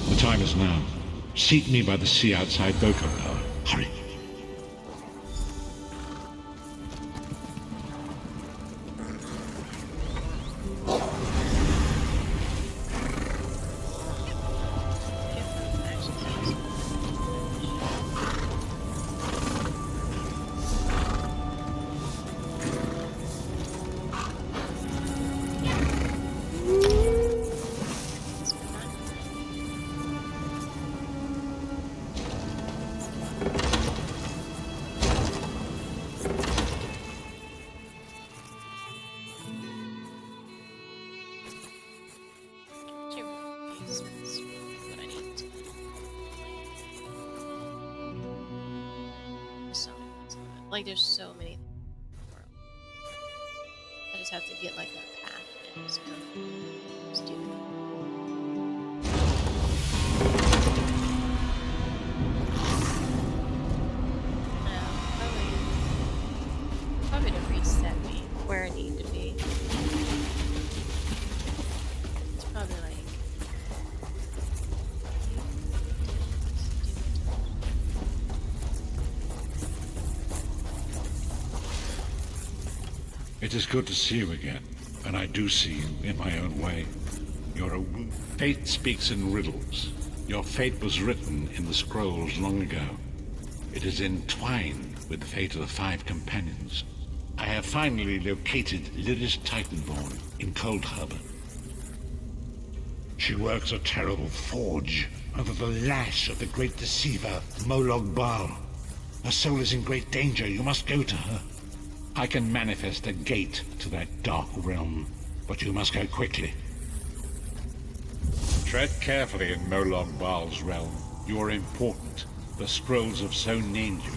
G: The time is now. Seat me by the sea outside Gokar. Hurry.
A: Like, there's so many things in the world. I just have to get, like, a path and just go. Just do it. Probably to reset me where I need to be. It's probably like
G: It is good to see you again, and I do see you in my own way. You're a fate speaks in riddles. Your fate was written in the scrolls long ago. It is entwined with the fate of the 5 companions. I have finally located Lyris Titanborn in Cold Harbor. She works a terrible forge under the lash of the great deceiver, Molag Bal. Her soul is in great danger. You must go to her. I can manifest a gate to that dark realm, but you must go quickly. Tread carefully in Molag Bal's realm. You are important. The scrolls have so named you.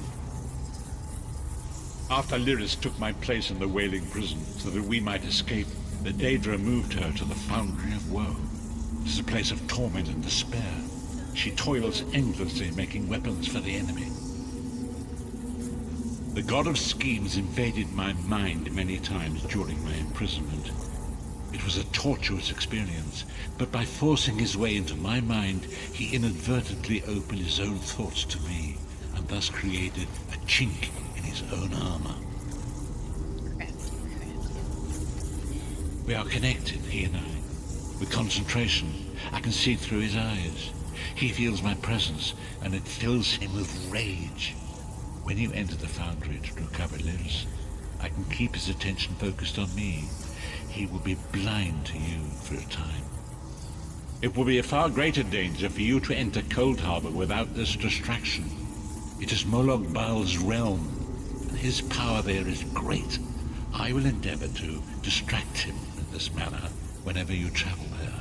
G: After Lyris took my place in the Wailing Prison so that we might escape, the Daedra moved her to the Foundry of Woe. It is a place of torment and despair. She toils endlessly making weapons for the enemy. The God of Schemes invaded my mind many times during my imprisonment. It was a tortuous experience, but by forcing his way into my mind, he inadvertently opened his own thoughts to me, and thus created a chink in his own armor. We are connected, he and I. With concentration, I can see through his eyes. He feels my presence, and it fills him with rage. When you enter the Foundry to recover Lyris, I can keep his attention focused on me. He will be blind to you for a time. It will be a far greater danger for you to enter Cold Harbor without this distraction. It is Molag Bal's realm, and his power there is great. I will endeavor to distract him in this manner whenever you travel there.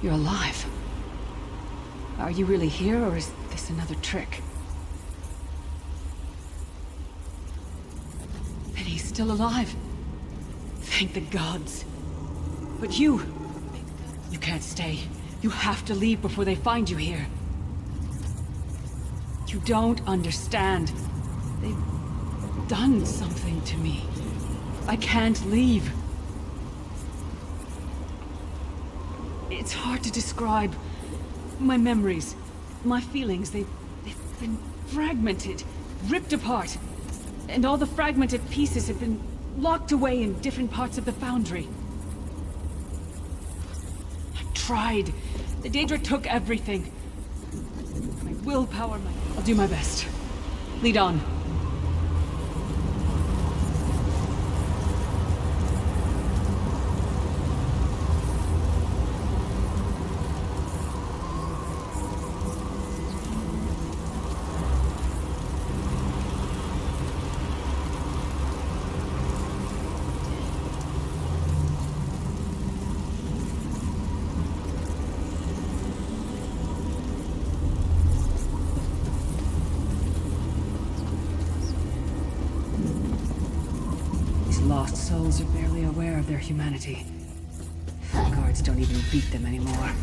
I: You're alive. Are you really here, or is this another trick? And he's still alive. Thank the gods. But you can't stay. You have to leave before they find you here. You don't understand. They've done something to me. I can't leave. It's hard to describe. My memories, my feelings, they've been fragmented, ripped apart. And all the fragmented pieces have been locked away in different parts of the Foundry. I tried. The Daedra took everything. My willpower, I'll do my best. Lead on. lost souls are barely aware of their humanity. The guards don't even beat them anymore.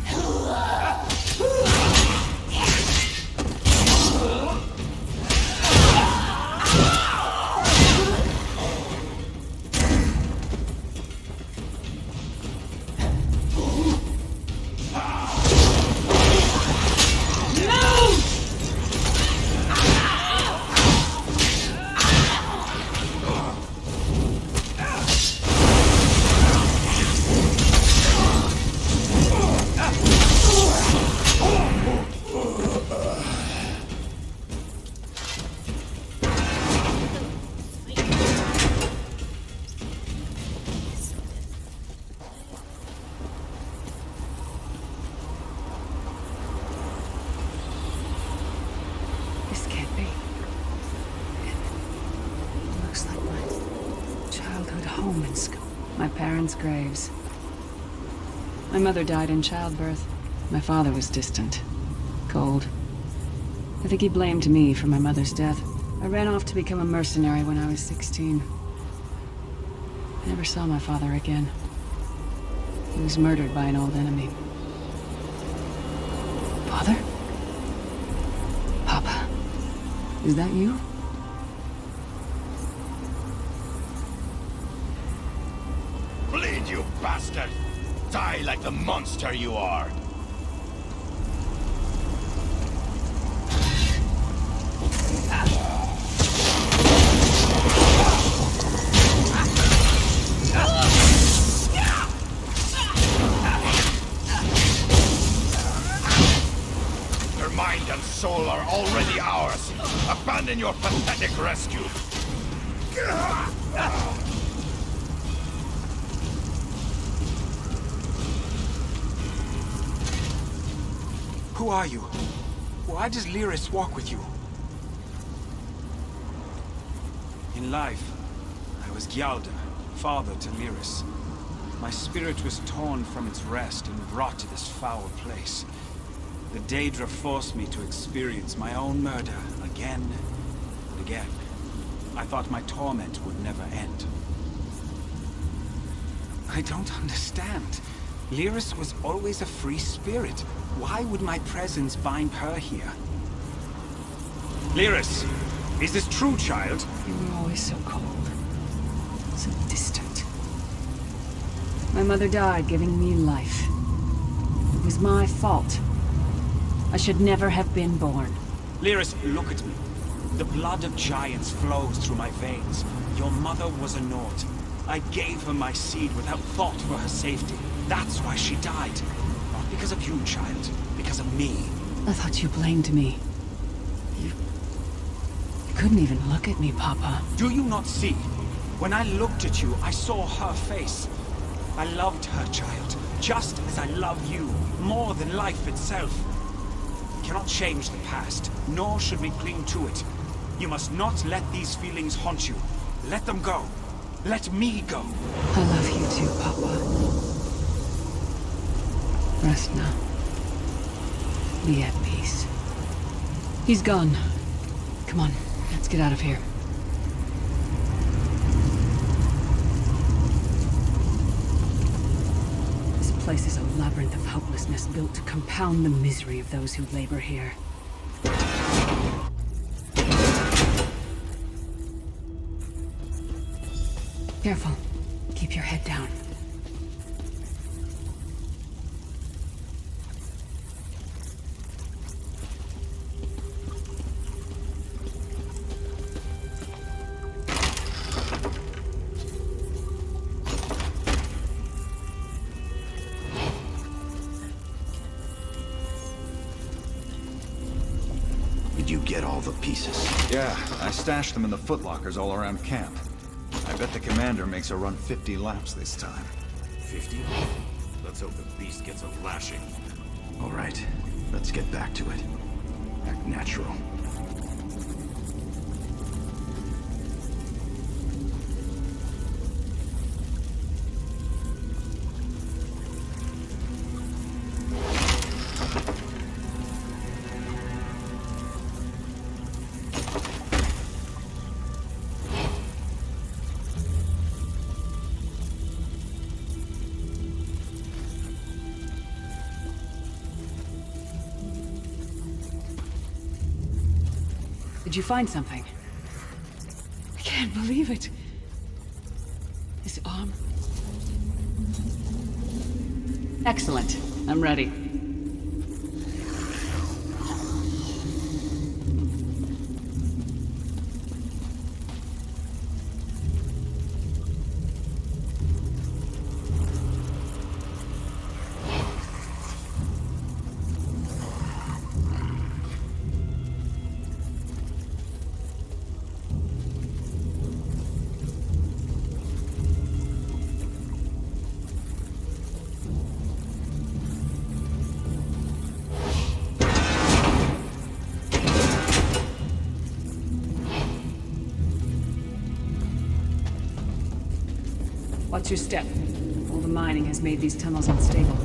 I: Graves. My mother died in childbirth. My father was distant, cold. I think he blamed me for my mother's death. I ran off to become a mercenary when I was 16. I never saw my father again. He was murdered by an old enemy. Father? Papa? Is that you?
H: Bleed, you bastard! Die like the monster you are! Her mind and soul are already ours. Abandon your pathetic rescue.
K: Who are you? Why does Lyris walk with you? In life, I was Gjaldr, father to Lyris. My spirit was torn from its rest and brought to this foul place. The Daedra forced me to experience my own murder again and again. I thought my torment would never end. I don't understand. Lyris was always a free spirit. Why would my presence bind her here? Lyris, is this true, child?
I: You were always so cold. So distant. My mother died giving me life. It was my fault. I should never have been born.
K: Lyris, look at me. The blood of giants flows through my veins. Your mother was a Nord. I gave her my seed without thought for her safety. That's why she died. Not because of you, child. Because of me.
I: I thought you blamed me. You couldn't even look at me, Papa.
K: Do you not see? When I looked at you, I saw her face. I loved her, child. Just as I love you. More than life itself. We cannot change the past, nor should we cling to it. You must not let these feelings haunt you. Let them go. Let me go.
I: I love you too, Papa. Rest now. Be at peace. He's gone. Come on, let's get out of here. This place is a labyrinth of hopelessness built to compound the misery of those who labor here. Careful. Keep your head down.
L: Did you get all the pieces?
M: Yeah, I stashed them in the footlockers all around camp. I bet the commander makes a run 50 laps this time.
L: 50? Let's hope the beast gets a lashing. All right, let's get back to it. Act natural.
I: Did you find something? I can't believe it. This arm... Excellent. I'm ready. What's your step? All the mining has made these tunnels unstable.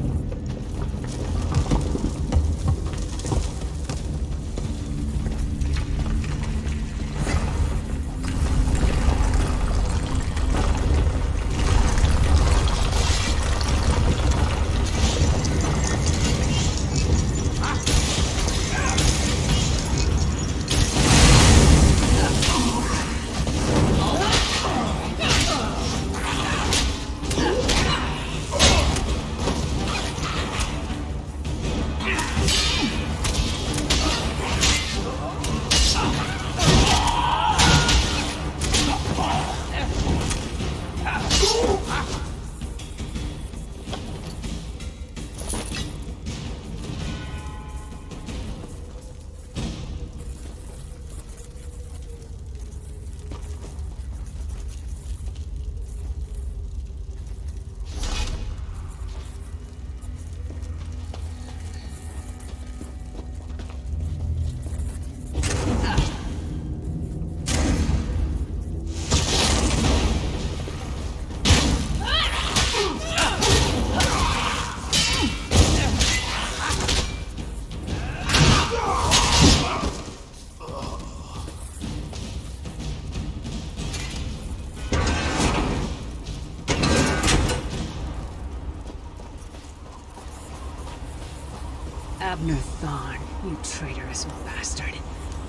I: Abner Thorn, you traitorous bastard.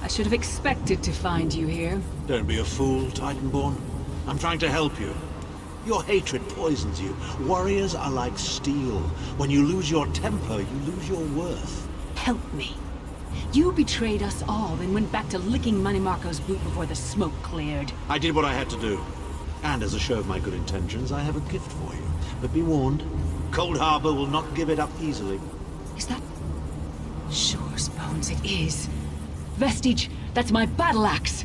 I: I should have expected to find you here.
J: Don't be a fool, Titanborn. I'm trying to help you. Your hatred poisons you. Warriors are like steel. When you lose your temper, you lose your worth.
I: Help me. You betrayed us all, then went back to licking Manny Marco's boot before the smoke cleared.
J: I did what I had to do. And as a show of my good intentions, I have a gift for you. But be warned, Cold Harbor will not give it up easily.
I: Is that... Sure as bones it is. Vestige, that's my battle axe!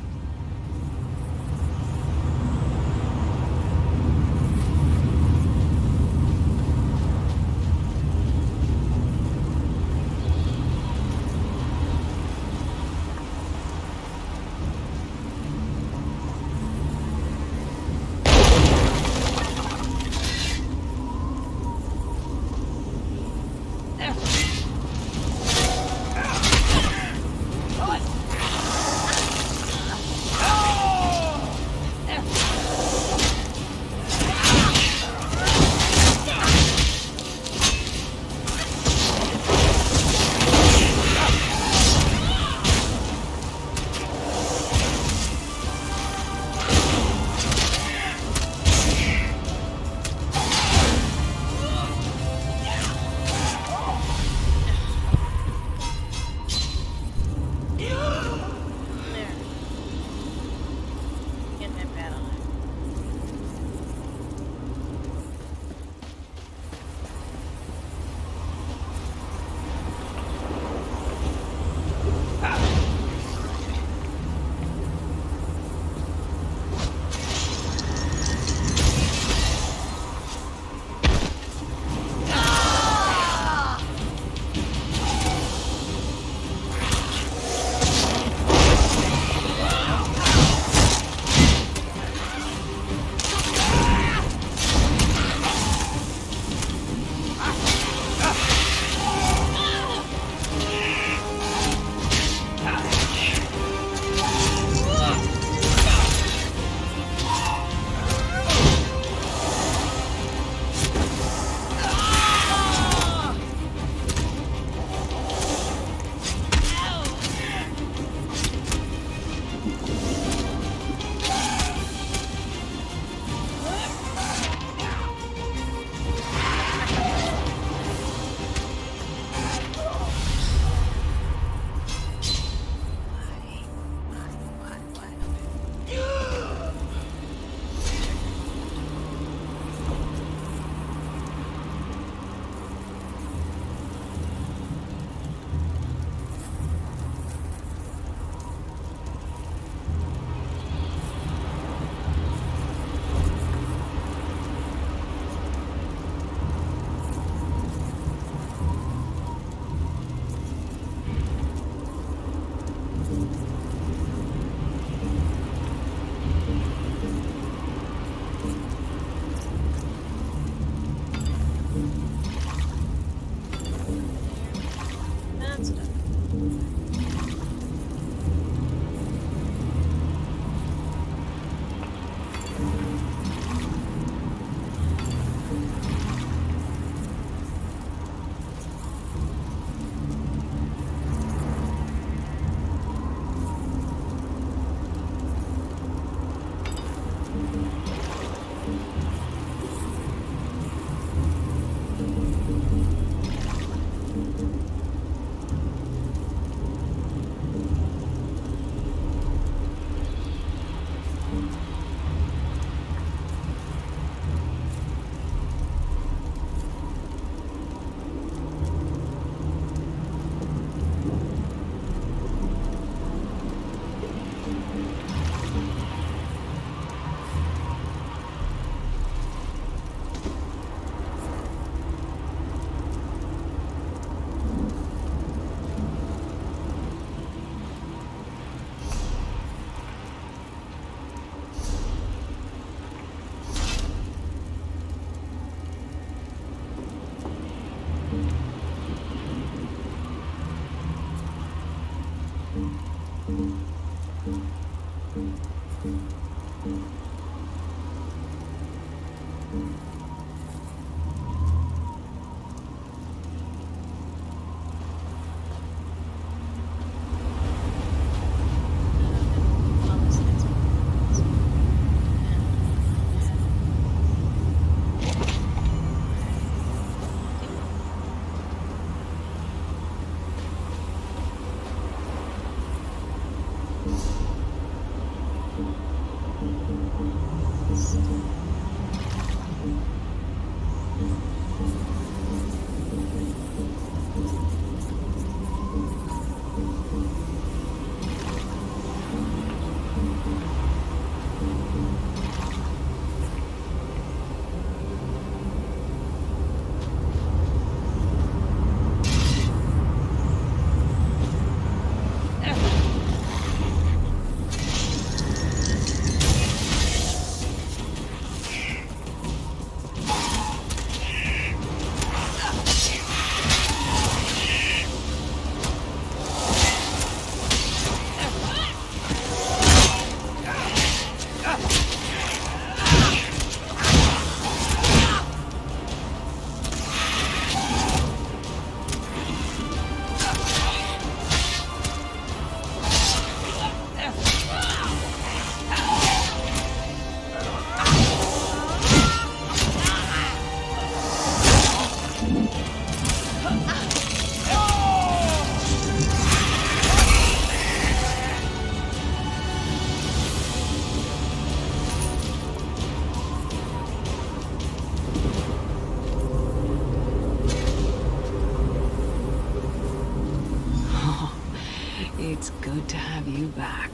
I: It's good to have you back.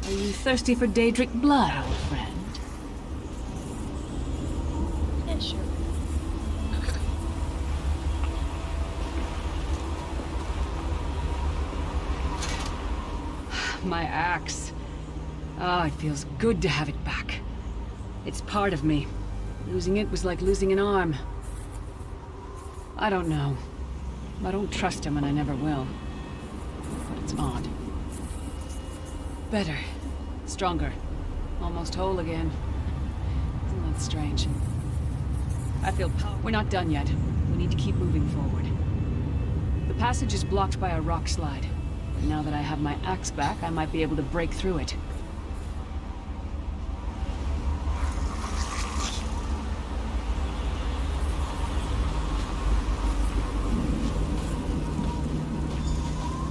I: Are you thirsty for Daedric blood, old friend?
A: Yeah, sure.
I: My axe. Oh, it feels good to have it back. It's part of me. Losing it was like losing an arm. I don't know. I don't trust him and I never will. But it's odd. Better. Stronger. Almost whole again. Isn't that strange? I feel power. We're not done yet. We need to keep moving forward. The passage is blocked by a rock slide. Now that I have my axe back, I might be able to break through it.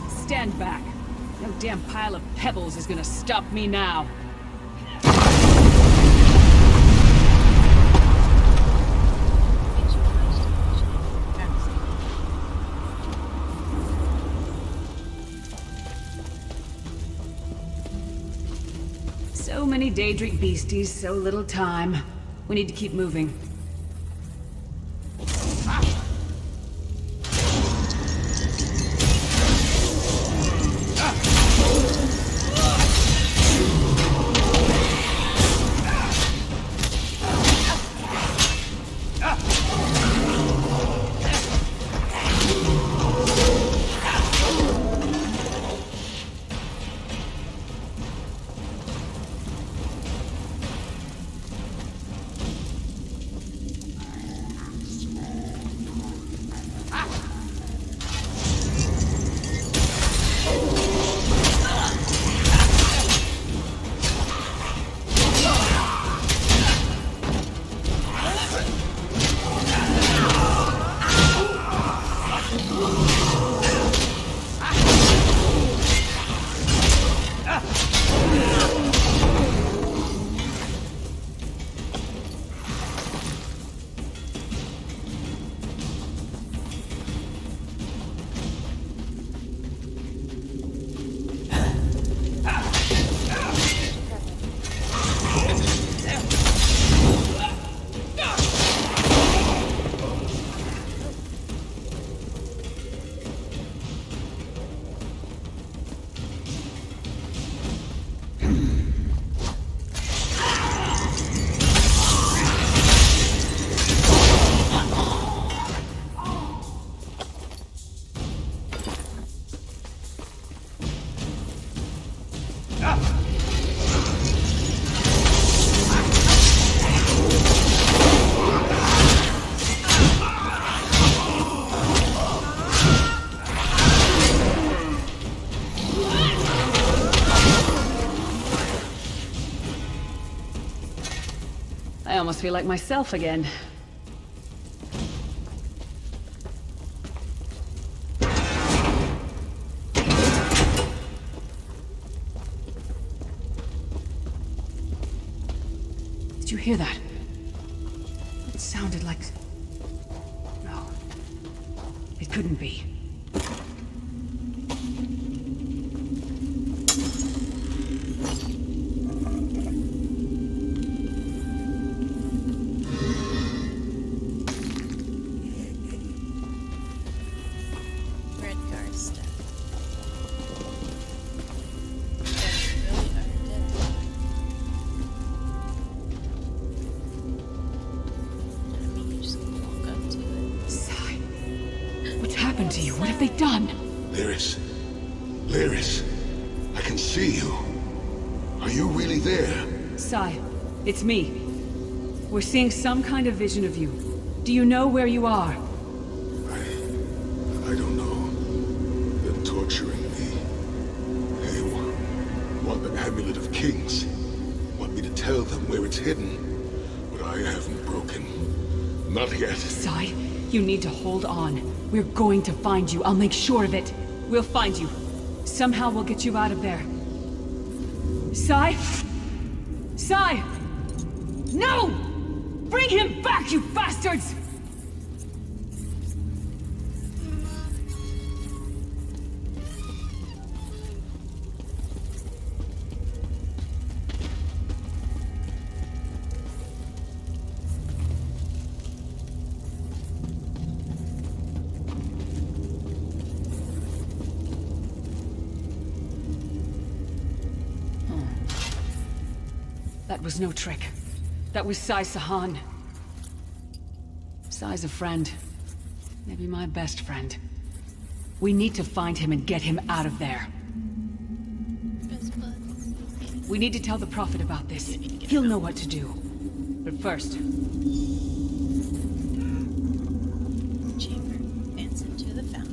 I: Stand back. No damn pile of pebbles is gonna stop me now. So many Daedric beasties, so little time. We need to keep moving. feel like myself again. Did you hear that? It sounded like... No. It couldn't be. It's me. We're seeing some kind of vision of you. Do you know where you are?
C: I don't know. They're torturing me. They want the Amulet of Kings. Want me to tell them where it's hidden. But I haven't broken. Not yet.
I: Sai, you need to hold on. We're going to find you. I'll make sure of it. We'll find you. Somehow we'll get you out of there. Sai? Sai! No! Bring him back, you bastards! That was no trick. That was Sai Sahan. Sai's a friend. Maybe my best friend. We need to find him and get him out of there. We need to tell the Prophet about this. He'll know what to do. But first...
A: Chamber. Advance into the fountain.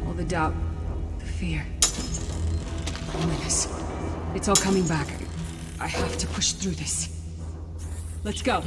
I: All the doubt, the fear, loneliness. It's all coming back. I have to push through this. Let's go.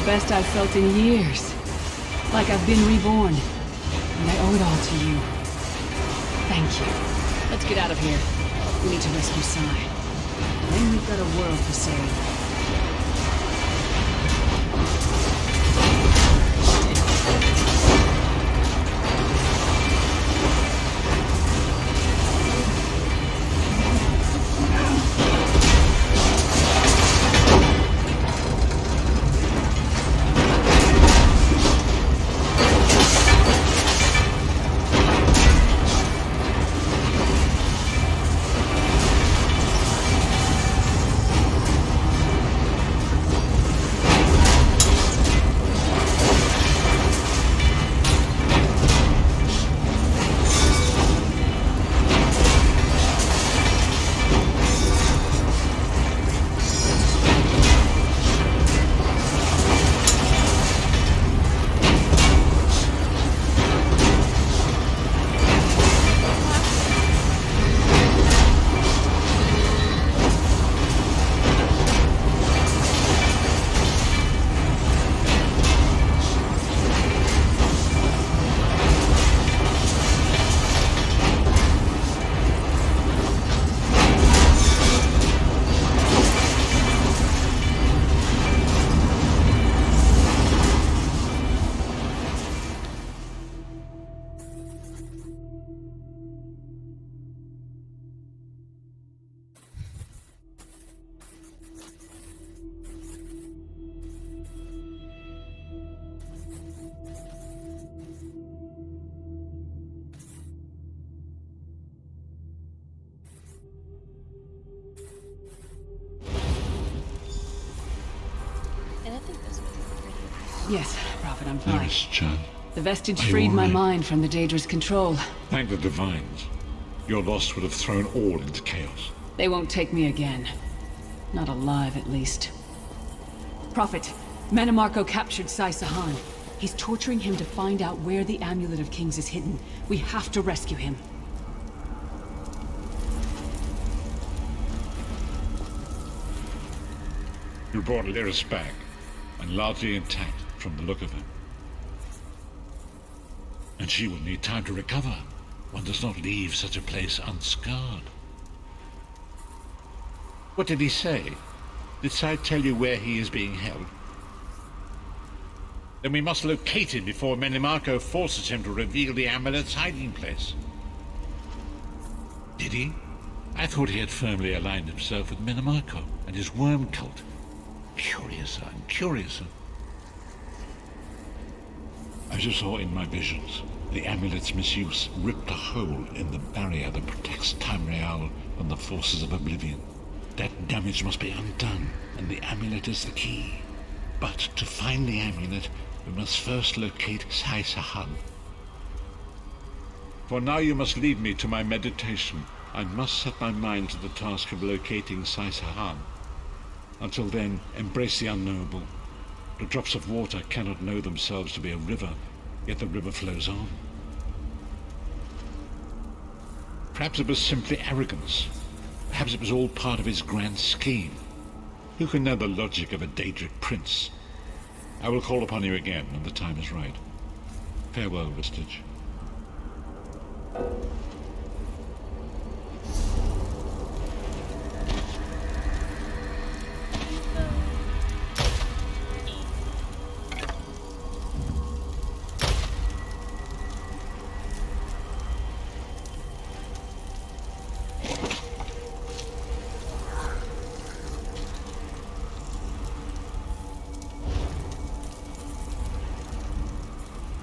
I: Best I've felt in years. Like I've been reborn. And I owe it all to you. Thank you. Let's get out of here. We need to rescue Sai. Then we've got a world to save. Yes, Prophet, I'm fine.
G: Lyris, Chan.
I: The vestige freed my mind from the Daedra's control.
G: Thank the Divines. Your loss would have thrown all into chaos.
I: They won't take me again. Not alive, at least. Prophet, Mannimarco captured Sai Sahan. He's torturing him to find out where the Amulet of Kings is hidden. We have to rescue him.
G: You brought Lyris back, and largely intact from the look of him. And she will need time to recover. One does not leave such a place unscarred. What did he say? Did Sai tell you where he is being held? Then we must locate him before Mannimarco forces him to reveal the amulet's hiding place. Did he? I thought he had firmly aligned himself with Mannimarco and his worm cult. Curiouser and curiouser. As you saw in my visions, the amulet's misuse ripped a hole in the barrier that protects Tamriel from the forces of Oblivion. That damage must be undone, and the amulet is the key. But to find the amulet, we must first locate Sai Sahan. For now you must leave me to my meditation. I must set my mind to the task of locating Sai Sahan. Until then, embrace the unknowable. The drops of water cannot know themselves to be a river, yet the river flows on. Perhaps it was simply arrogance. Perhaps it was all part of his grand scheme. Who can know the logic of a Daedric prince? I will call upon you again when the time is right. Farewell, Vestige.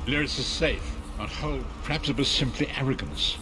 G: Lyris is safe, not whole. Perhaps it was simply arrogance.